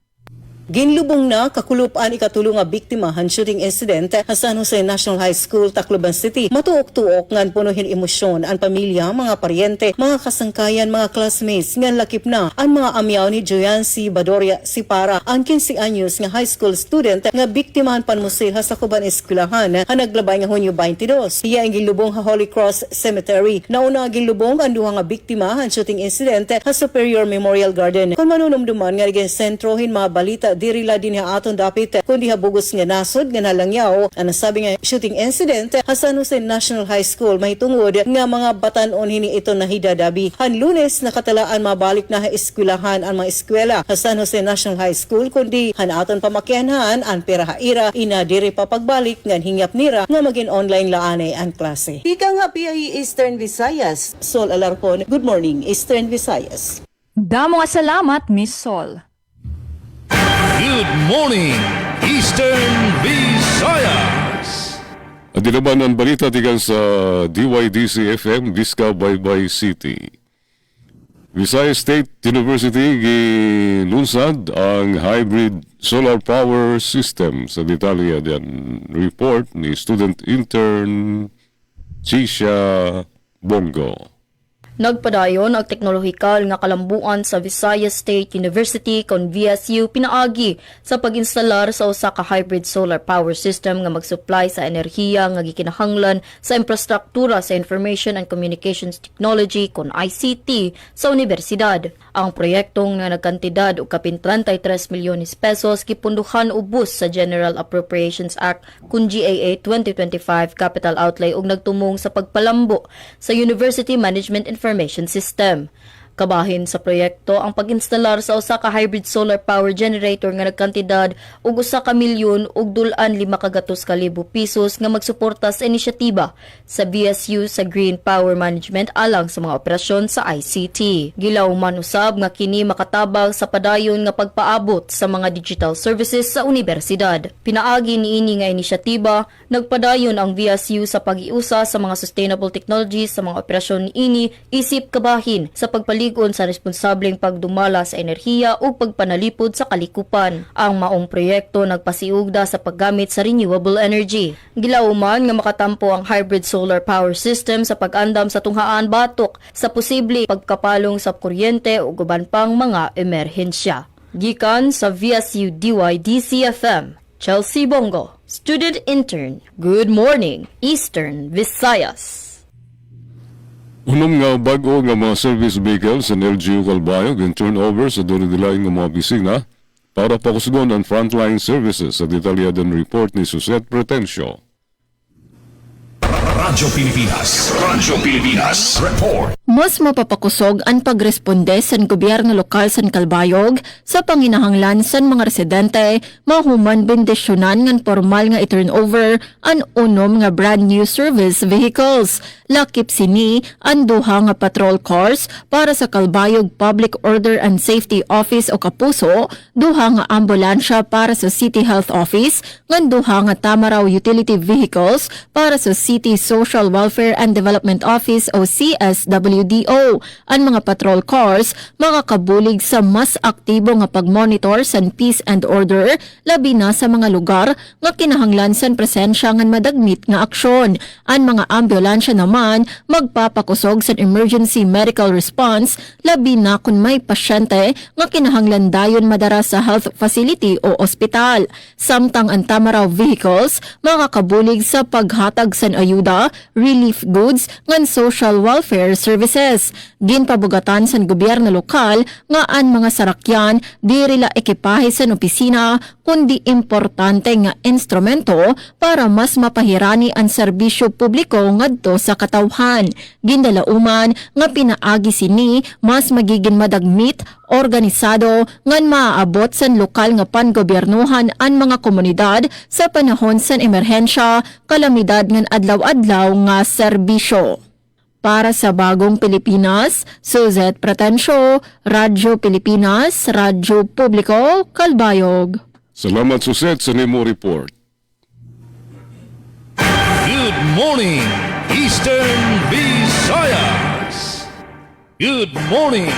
Ginlubong na kakulupan ikatulong nga biktimahan shooting incident sa San Jose National High School, Tacloban City. Matuok-tuok ngan punuhin emosyon ang pamilya, mga paryente, mga kasangkayan, mga classmates ngan lakip na ang mga amyaw ni Joyancy Badoria Sipara, ang 15 anyos nga high school student nga biktimahan panmusil sa Kuban Eskwelahan ang naglabay nga Hunyo 22. Iya ang ginlubong sa Holy Cross Cemetery. Nauna ginlubong ang duha nga biktimahan shooting incident sa Superior Memorial Garden. Kung manunumduman nga rigin sentrohin mga balita dirila din ha aton dapit kundi habugos nga nasod nga nalangyaw ang nasabi nga shooting incident sa San Jose National High School mahitungod nga mga batanon hini ito nahidadabi. Han Lunes nakatalaan mabalik na eskwelahan ang mga eskwela sa San Jose National High School kundi han aton pamakyanhan ang pirahaira ina diri pa pagbalik ngan hingyap nira nga maging online laanay ang klase. Ika nga PIA Eastern Visayas, Sol Alarcon. Good morning, Eastern Visayas. Damo nga salamat, Miss Sol. Good morning, Eastern Visayas! At dilaban ang balita tigang sa DYDC-FM, Visca Baybay City. Visayas State University gilunsad ang hybrid solar power system. Sa detalye diyan report ni student intern Chisha Bongo. Nagpadayon ang teknolohikal nga kalambuan sa Visayas State University kon VSU pinaagi sa pag-instalar sa usa ka hybrid solar power system nga mag-supply sa enerhiya nga gikinahanglan sa infrastruktura sa Information and Communications Technology kon ICT sa universidad. Ang proyektong nga nagkantidad og kapin 33 milyones pesos gipunduhan ubos sa General Appropriations Act kun GAA 2025 capital outlay ug nagtumong sa pagpalambo sa University Management Information System. Kabahin sa proyekto ang pag-instalar sa usa ka hybrid solar power generator nga nagkantidad og 1 milyon ug 2.5 pesos nga magsuporta sa inisyatiba sa BSU sa Green Power Management alang sa mga operasyon sa ICT. Gilaw man usab nga kini makatabang sa padayon nga pagpaabot sa mga digital services sa universidad. Pinaagi niini nga inisyatiba, nagpadayon ang BSU sa pag-iusa sa mga sustainable technologies sa mga operasyon niini isip kabahin sa pagpaligon sa responsableng pagdumala sa enerhiya o pagpanalipod sa kalikupan. Ang maong proyekto nagpasiugda sa paggamit sa renewable energy. Gilauman nga makatampo ang hybrid solar power system sa pag-andam sa tunghaan batok sa posible pagkapalong sa kuryente o guban pang mga emerhensya. Gikan sa VSU DYDC-FM, Chelsea Bongo, Student Intern. Good morning, Eastern Visayas. Unom nga bago nga mga service vehicles sa LGU Calbayog and turnover sa duli-dilaing nga mga bisina Para pokusgon ang frontline services sa detalyadong report ni Suzette Pretencio. Radyo Pilipinas Report. Mas mapapakusog ang pagresponde sa gobyerno lokal sa Calbayog sa panginahanglan sa mga residente mahuman bendisyonan ngan formal nga i-turnover ang unom nga brand new service vehicles. Lakip sini ang duha nga patrol cars para sa Calbayog Public Order and Safety Office o Kapuso, duha nga ambulansya para sa City Health Office, ngan duha nga Tamaraw utility vehicles para sa City Social Welfare and Development Office o CSWDO. Ang mga patrol cars makakabulig sa mas aktibo nga pagmonitor sa peace and order, labi na sa mga lugar nga kinahanglan sa presensya ngan madagmit nga aksyon. Ang mga ambulansya naman magpapakusog sa emergency medical response, labi na kung may pasyente nga kinahanglan dayon madara sa health facility o ospital. Samtang ang Tamaraw vehicles makakabulig sa paghatag sa ayuda, relief goods ngan social welfare services. Ginpabugatan sa gobyerno lokal nga ang mga sarakyan diri la ekipahe sa opisina kundi importante nga instrumento para mas mapahirani ang serbisyo publiko ngadto sa katawhan. Gindalauman nga pinaagi sini mas magiging madagmit, organisado ngan maaabot sa lokal nga pangobyernuhan ang mga komunidad sa panahon sa emerhensya, kalamidad ngan adlaw-adlaw nga serbisyo. Para sa Bagong Pilipinas, Suzette Pretencio, Radyo Pilipinas, Radyo Publiko, Calbayog. Salamat Suzette sa nimo report. Good morning, Eastern Visayas. Good morning,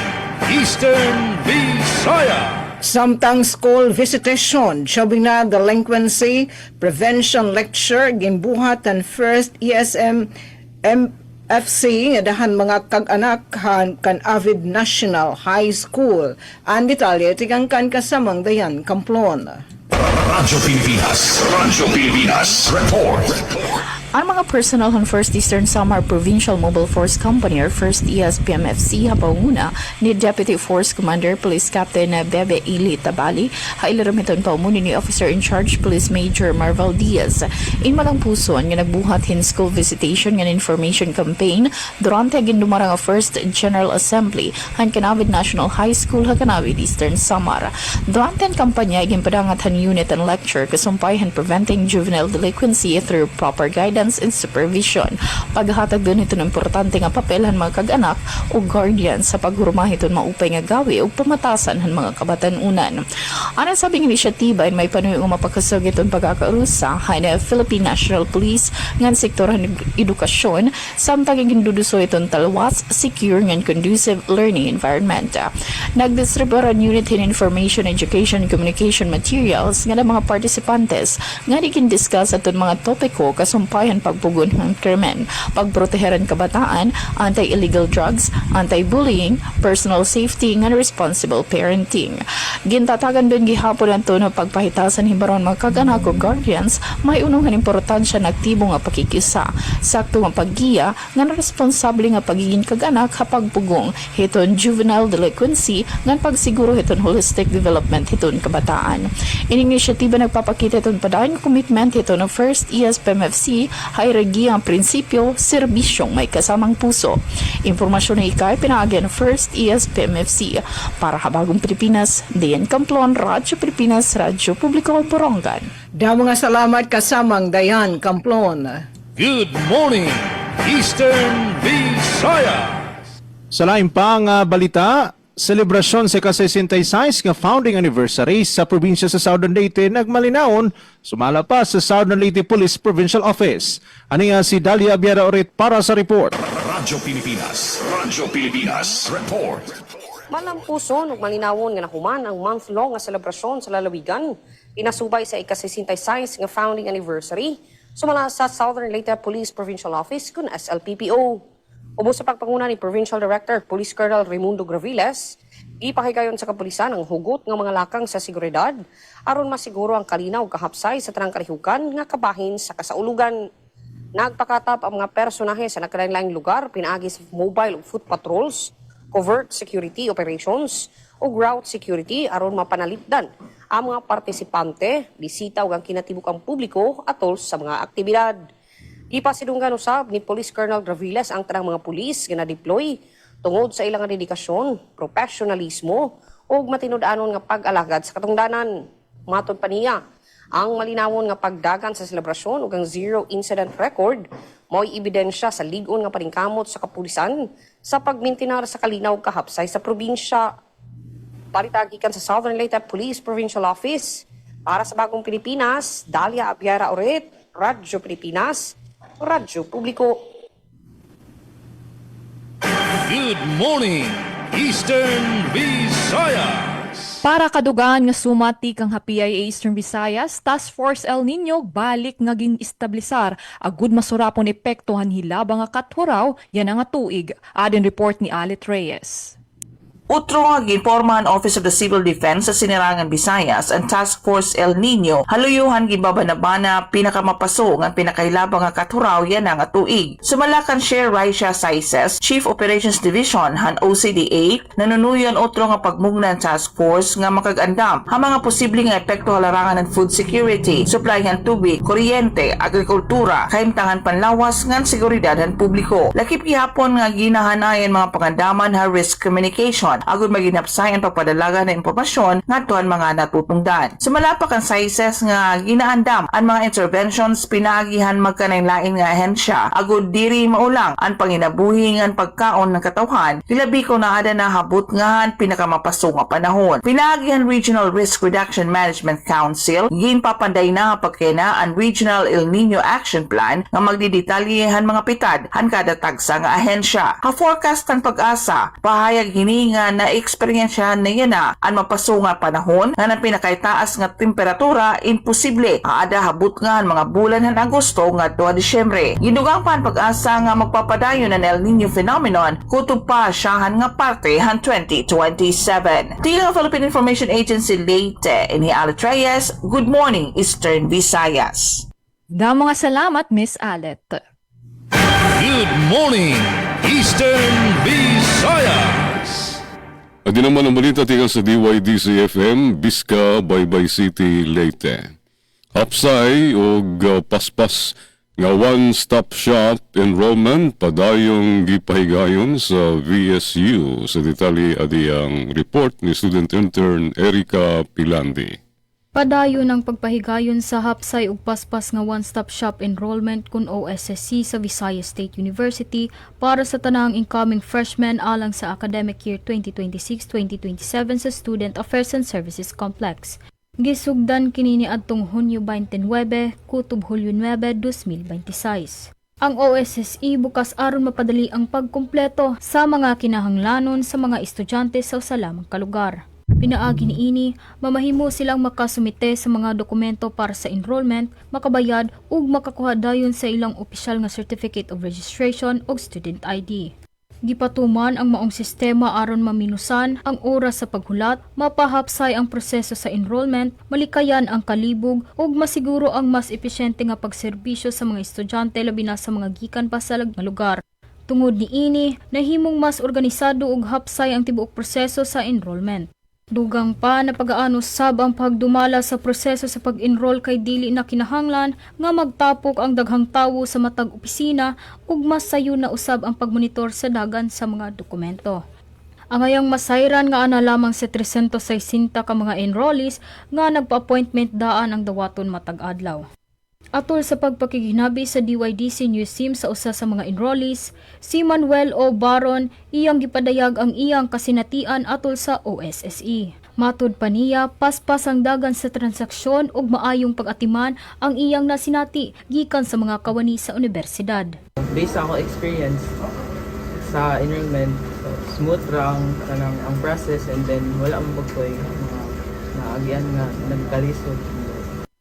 Eastern Visayas. Samtang school visitation, showing na delinquency prevention lecture gimbuhat ang first ESM FC nga dahan mga kag-anak kan Avid National High School. Ang detalye tigang kan kasamang Dayan Kamplon. Radyo Pilipinas Report. Ang mga personnel ng First Eastern Samar Provincial Mobile Force Company or First ESPMFC hapaunguna ni Deputy Force Commander Police Captain Bebe Ili Tabali, hailiramiton paumuni ni Officer in Charge Police Major Marvel Diaz. Inmalang puson nga nagbuhat hin school visitation nga information campaign durante gindumarang a First General Assembly han Canavid National High School ha Canavid Eastern Samar. Durante ang kampanya ginpadangat han unit and lecture kasumpay han preventing juvenile delinquency through proper guidance and supervision. Paghatag din ito ng importante nga papel han mga kag-anak o guardian sa paghurumah ito maupay nga gawi o pamatasan han mga kabatanunan. Ano sabing inisyatiba ay may panuyo nga mapakasog itong pagkakarusa han Philippine National Police ngan sektor han edukasyon samtang ginduduso itong talwas, secure ngan conducive learning environment. Nagdistriburan unit hin information, education, communication materials nga ng mga participantes nga discuss atong mga topiko kasumpayan pagpugon ng krimen, pagproteheran kabataan, anti-illegal drugs, anti-bullying, personal safety, and responsible parenting. Gintatagan doon gihapon ang tono pagpahitasan hibaron mga kag-anak o guardians, may unungan importansya na aktibo nga pakikisa, sakto nga paggiya, nga responsable nga pagiging kag-anak kapagpugong hiton juvenile delinquency, nga pagsiguro hiton holistic development hiton kabataan. Ining inisyatiba nagpapakita hiton padaan commitment hiton ng First ESPMFC ay regi ang prinsipyo, serbisyong may kasamang puso. Impormasyon na ikay pinaagi ng First ESPMFC. Para Habagong Pilipinas, Dayan Kamplon, Radyo Pilipinas, Radyo Publiko, Borongan. Mga salamat kasamang Dayan Kamplon. Good morning, Eastern Visayas. Sa laing pang balita, selebrasyon sa ka-66 nga founding anniversary sa probinsya sa Southern Leyte nagmalinaon, sumala pa sa Southern Leyte Police Provincial Office. Ani nga si Dalia Abiera Orit para sa report. Radyo Pilipinas Report. Malang puso ug malinawon nga nahuman ang month-long nga selebrasyon sa lalawigan. Pinasubay sa ika-66 nga founding anniversary sumala sa Southern Leyte Police Provincial Office kun SLPPO. Ubo sa pagpanguna ni Provincial Director Police Colonel Raimundo Graviles, ipakikayon sa kapulisan ang hugot ng mga lakang sa seguridad aron masiguro ang kalinaw kahapsay sa tanang kalihukan nga kabahin sa kasaulugan. Nagpakatap ang mga personahe sa nakalain-laing lugar pinaagi sa mobile ug foot patrols covert security operations o route security aron mapanalipdan ang mga partisipante, bisita ug ang kinatibuk-ang publiko atol sa mga aktibidad. Ipasidunggan usab ni Police Colonel Graviles ang tanang mga pulis nga na-deploy tungod sa ilang dedikasyon, professionalismo ug matinud-anon nga pag-alagad sa katungdanan. Matod pa niya, ang malinawon nga pagdagan sa selebrasyon ug ang zero incident record mo'y ebidensya sa lig-on nga paningkamot sa kapulisan sa pagmintinar sa kalinaw kahapsay sa probinsya. Paritagikan sa Southern Leyte Police Provincial Office para sa Bagong Pilipinas, Dalia Abiara Oret, Radyo Pilipinas, Radyo Publiko. Good morning, Eastern Visayas. Para kadugaan nga sumati kang PIA Eastern Visayas, Task Force El Nino balik ngaging establisar agud masurapon epektuhan hilabang nga kathuraw yan nga tuig. Adin report ni Alit Reyes. Utro nga ginpormahan Office of the Civil Defense sa Sinirangan Visayas ang Task Force El Nino haluyuhan gibabanabana pinakamapaso nga pinakailabang nga kathuraw yan nga tuig. Sumalakan Share Raisha Saises, Chief Operations Division han OCDA, nanunuyon utro nga pagmugnan Task Force nga makag-andam ang mga posibleng nga epekto halarangan ng food security, supply ng tubig, kuryente, agrikultura, kaimtangan panlawas ngan seguridad ng publiko. Lakip gihapon nga ginahanayan mga pangandaman ha risk communication agud maginapsayan pagpadalaga ng impormasyon ngadtuhan mga natutungdan. Sumalapak ang sizes nga ginaandam ang mga interventions pinagihan magkanainlain nga ahensya agud diri maulang ang panginabuhi nga pagkaon ng katawhan hilabi ko na ada na habot nga pinakamapaso nga panahon. Pinagihan Regional Risk Reduction Management Council ginpapanday na pagkena ang Regional El Nino Action Plan nga magdidetalyehan mga pitad han kada tagsa nga ahensya. Ha-forecast ang pag-asa pahayag hini nga na eksperyensyahan na yan ang mapaso nga panahon nga ng pinakaitaas nga temperatura imposible ada habot nga mga bulan ng Agosto nga 2 Disyembre. Ginugang pa ang pag-asa nga magpapadayon ng El Nino phenomenon kutob pa siyahan nga parte han 2027. Tigang Philippine Information Agency Leyte ini Alit Reyes. Good morning Eastern Visayas. Mga salamat Miss Alet. Good morning, Eastern Visayas. Adi naman ang balita tingin sa DYDC-FM, Bisca, Baybay City, Leyte. Hapsay o paspas nga one-stop shop enrollment padayong gipahigayon sa VSU. Sa detalye adi ang report ni student intern Erica Pilandi. Padayon ang pagpahigayon sa hapsay ug paspas nga one-stop shop enrollment kun OSSC sa Visayas State University para sa tanang incoming freshmen alang sa academic year 2026-2027 sa Student Affairs and Services Complex. Gisugdan kini niadtong Hunyo 29 kutob Hulyo 9, 2026. Ang OSSE bukas aron mapadali ang pagkumpleto sa mga kinahanglanon sa mga estudyante sa usalamang kalugar. Pinaagi niini, mamahimo silang makasumite sa mga dokumento para sa enrollment, makabayad ug makakuha dayon sa ilang opisyal nga certificate of registration ug student ID. Gipatuman ang maong sistema aron maminusan ang oras sa paghulat, mapahapsay ang proseso sa enrollment, malikayan ang kalibog ug masiguro ang mas epesyente nga pagserbisyo sa mga estudyante labi na sa mga gikan pa sa lugar. Tungod niini, nahimong mas organisado ug hapsay ang tibuok proseso sa enrollment. Dugang pa na pag-aano sab ang pagdumala sa proseso sa pag-enroll kay dili na kinahanglan nga magtapok ang daghang tawo sa matag opisina ug mas sayo na usab ang pagmonitor sa dagan sa mga dokumento. Ang ayang masayran nga ana lamang sa 360 ka mga enrollees nga nagpa-appointment daan ang dawaton matag adlaw. Atol sa pagpakiginabi sa DYDC News Team sa usa sa mga enrollees, si Manuel O. Baron iyang gipadayag ang iyang kasinatian atol sa OSSE. Matud pa niya, paspas ang dagan sa transaksyon ug maayong pag-atiman ang iyang nasinati gikan sa mga kawani sa universidad. Based sa akong experience sa enrollment, so, smooth lang ang process and then wala mong pagkoy mga naagian nga nagkalisod.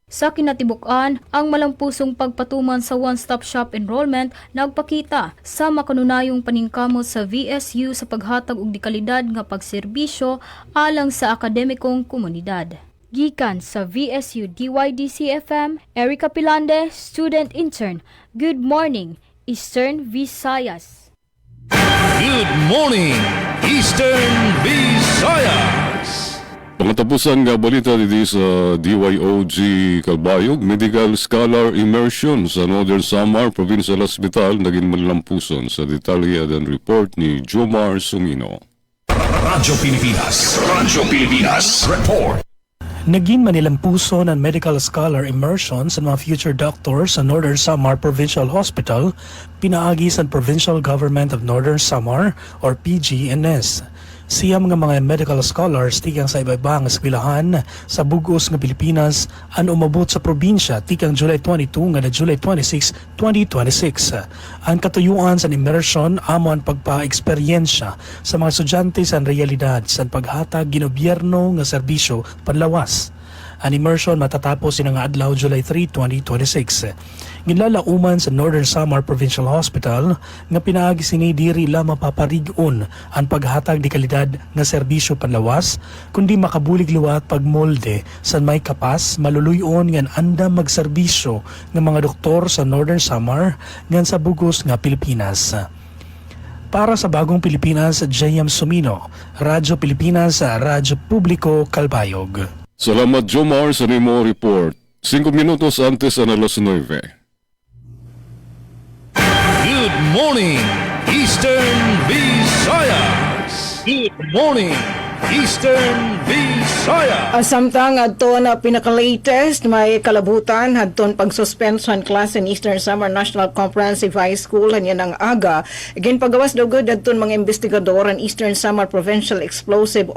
Sa kinatibukan, ang malampusong pagpatuman sa one-stop shop enrollment nagpakita sa makanunayong paningkamot sa VSU sa paghatag og dekalidad nga pagserbisyo alang sa akademikong komunidad. Gikan sa VSU DYDC-FM, Erica Pilande, student intern. Good morning, Eastern Visayas. Good morning, Eastern Visayas. Pangatapusan nga balita dito sa DYOG Calbayog, Medical Scholar Immersion sa Northern Samar Provincial Hospital naging malampuson sa detalye and report ni Jomar Sumino. Radyo Pilipinas Report. Naging manilampuso ng Medical Scholar Immersion sa mga future doctors sa Northern Samar Provincial Hospital, pinaagi sa Provincial Government of Northern Samar or PGNS. Siyam nga mga medical scholars tikang sa iba-ibang eskwelahan sa bugos nga Pilipinas ang umabot sa probinsya tikang July 22 nga na July 26, 2026. Ang katuyuan sa immersion amo ang pagpa-eksperyensya sa mga estudyante sa realidad sa paghatag ginobyerno nga serbisyo panlawas. Ang immersion matatapos nga adlaw July 3, 2026. Ginlalauman sa Northern Samar Provincial Hospital nga pinaagi sini diri la mapaparigon ang paghatag di kalidad nga serbisyo panlawas kundi makabulig liwat pagmolde sa may kapas maluluyon nga andam magserbisyo ng mga doktor sa Northern Samar ngan sa bugos nga Pilipinas. Para sa Bagong Pilipinas, J.M. Sumino, Radyo Pilipinas, Radyo Publiko, Calbayog. Salamat Jomar sa nimo report. 5 minutos antes na alas 9. Good morning, Eastern Visayas. Good morning, Eastern Visayas. Samtang adto na pinaka-latest may kalabutan hadton pag-suspension class in Eastern Samar National Comprehensive High School yan ang aga. Again pagawas daw gud adton mga investigador ang Eastern Samar Provincial Explosive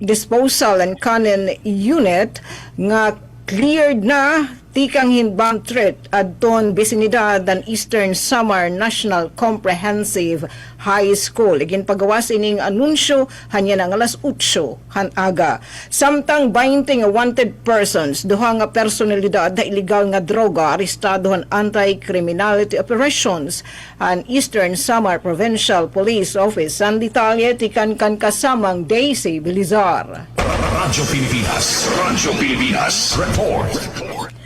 Disposal and Cannon Unit nga cleared na tikang hinbang threat adton bisinidad ng Eastern Samar National Comprehensive High School. Igin pagawas ining anunsyo hanya ng alas 8 han aga. Samtang 20 nga wanted persons, duha nga personalidad na illegal nga droga arestado han anti-criminality operations an Eastern Samar Provincial Police Office. Ang detalye tikan kan kasamang Daisy Bilizar. Radyo Pilipinas Report.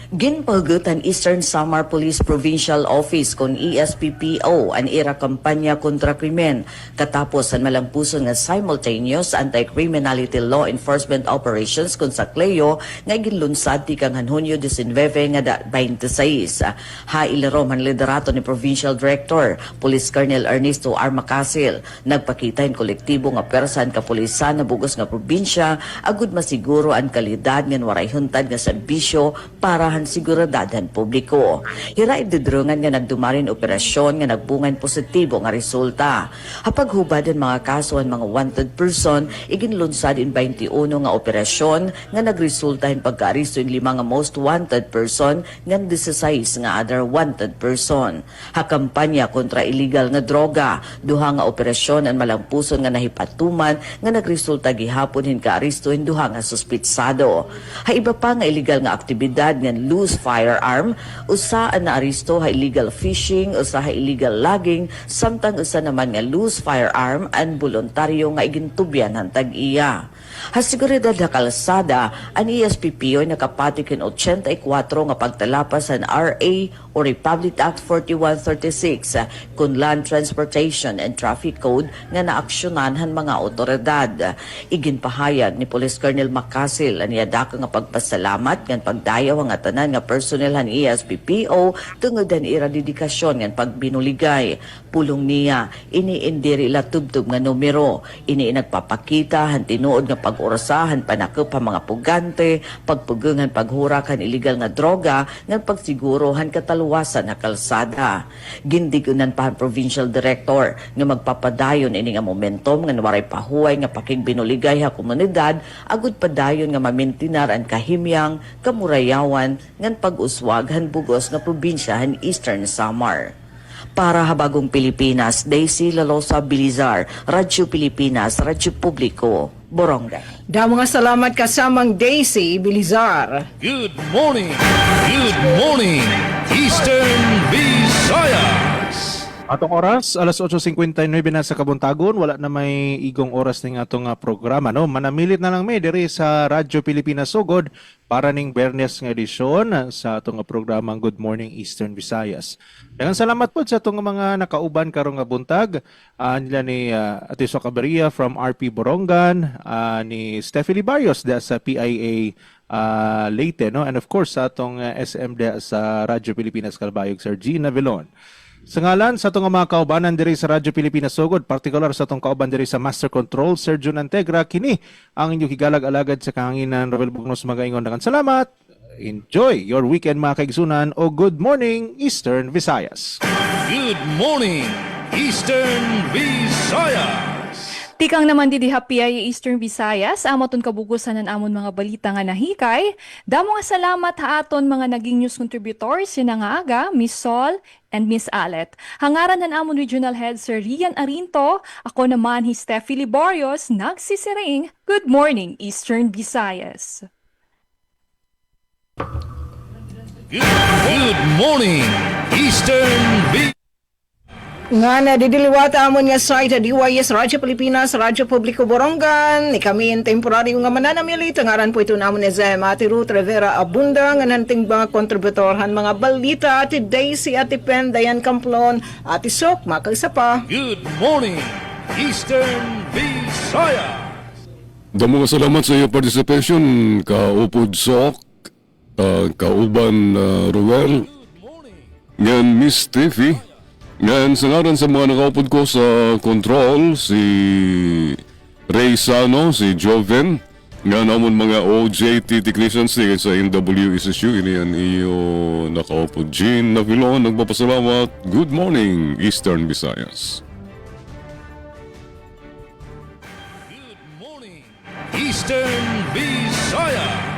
Ginpalgut ang Eastern Samar Police Provincial Office kon ESPPO ang ira kampanya kontra krimen katapos ang malampuson nga simultaneous anti-criminality law enforcement operations kon sa Cleo nga ginlunsad tikang Hunyo 19 nga 26. Hailarom ang liderato ni Provincial Director Police Colonel Ernesto Armacasil nagpakita ang kolektibo nga persan kapulisan na bugos nga probinsya agud masiguro ang kalidad nga waray huntad nga serbisyo para siguradad ng publiko. Hira idudrungan nga nagdumarin operasyon nga nagbungan positibo nga resulta. Hapag hubad ang mga kaso ang mga wanted person, iginlunsad in 21 nga operasyon nga nagresulta in pagka-aristo in 5 nga most wanted person nga 16 nga other wanted person. Hakampanya kontra illegal nga droga, duha nga operasyon ang malampuson nga nahipatuman nga nagresulta gihapon hin ka-aristo in duha nga suspitsado. Iba pa nga illegal nga aktibidad nga loose firearm, usa na aristo ha illegal fishing, usa ha illegal logging, samtang usa naman nga loose firearm and voluntaryo nga igintubyan ng tag-iya. Hasiguridad na kalsada, ang ESPPO ay nakapatikin 84 nga pagtalapas sa RA o Republic Act 4136 kung Land Transportation and Traffic Code nga naaksyonan han mga otoridad. Iginpahayag ni Police Colonel Macasil ang yadaka nga pagpasalamat ng pagdayaw ang tanan nga personnel han ESPPO tungod ang ira dedikasyon ng pagbinuligay. Pulong niya, iniindiri ila tubtub nga numero, ini nagpapakita han tinuod nga pag-orasahan panakop ang mga pugante, pagpugungan paghurakan illegal nga droga, ng pagsigurohan kataluwasan na kalsada. Gindigunan pa ang Provincial Director nga magpapadayon ini nga momentum nga waray pahuway nga pakigbinuligay ha komunidad, agud padayon nga mamintinar ang kahimyang, kamurayawan, ngan pag-uswag han bugos nga probinsya han Eastern Samar. Para Habagong Pilipinas, Daisy Lalosa Bilizar, Radyo Pilipinas, Radyo Publiko, Boronga. Mga salamat kasamang Daisy Bilizar. Good morning, Eastern Visayas. Atong oras, alas 8:59 na sa Kabuntagon, wala na may igong oras ning atong programa. No? Manamilit na lang may diri sa Radyo Pilipinas Sugod para ning Bernes nga edisyon sa atong programang Good Morning Eastern Visayas. Daghang salamat po sa atong mga nakauban karong nga buntag. Nila ni Ate Socaberia from RP Borongan, ni Stephanie Barrios sa PIA Leyte, no? And of course sa atong SM sa Radyo Pilipinas Calbayog, Sir Gina Vilon. Sa ngalan sa itong mga kaubanan diri sa Radyo Pilipinas Sugod, partikular sa itong kauban diri sa Master Control, Sir Jun Antegra, kini ang inyong higalag-alagad sa kahanginan, Robel Bugnos, magaingon. Daghang salamat. Enjoy your weekend mga kaigsunan o Good Morning Eastern Visayas. Good morning, Eastern Visayas. Tikang naman didiha PIA Eastern Visayas, amaton kabugusan ng amon mga balita nga nahikay. Damo nga salamat ha aton mga naging news contributors, yun nga aga, Miss Sol and Miss Alet. Hangaran ng amon Regional Head Sir Rian Arinto, ako naman hi Steffi Liborios, nagsisiring, Good Morning Eastern Visayas. Good morning, Eastern Visayas. Nga na didiliwata amon nga site DYS Radyo Pilipinas, Radyo Publiko Borongan. Ni kami in temporary nga mananamilit. Ngaran po ito namon ni Ate Ruth Rivera Abunda. Nga nanting mga kontributorhan mga balita. Ate Daisy, Ate Pen, Dayan Camplon, Ate Sok, makagsa pa. Good morning, Eastern Visayas. Damo nga salamat sa iyong participation, Kaupod Sok, Kauban Ruel, ngan Miss Tiffy. Ngayon, sa ngaran sa mga nakaupod ko sa control, si Ray Sano, si Joven, nga namon mga OJT technicians sa NWSSU, ini yan iyo nakaupod. Jean Navilon, nagpapasalamat. Good morning, Eastern Visayas. Good morning, Eastern Visayas.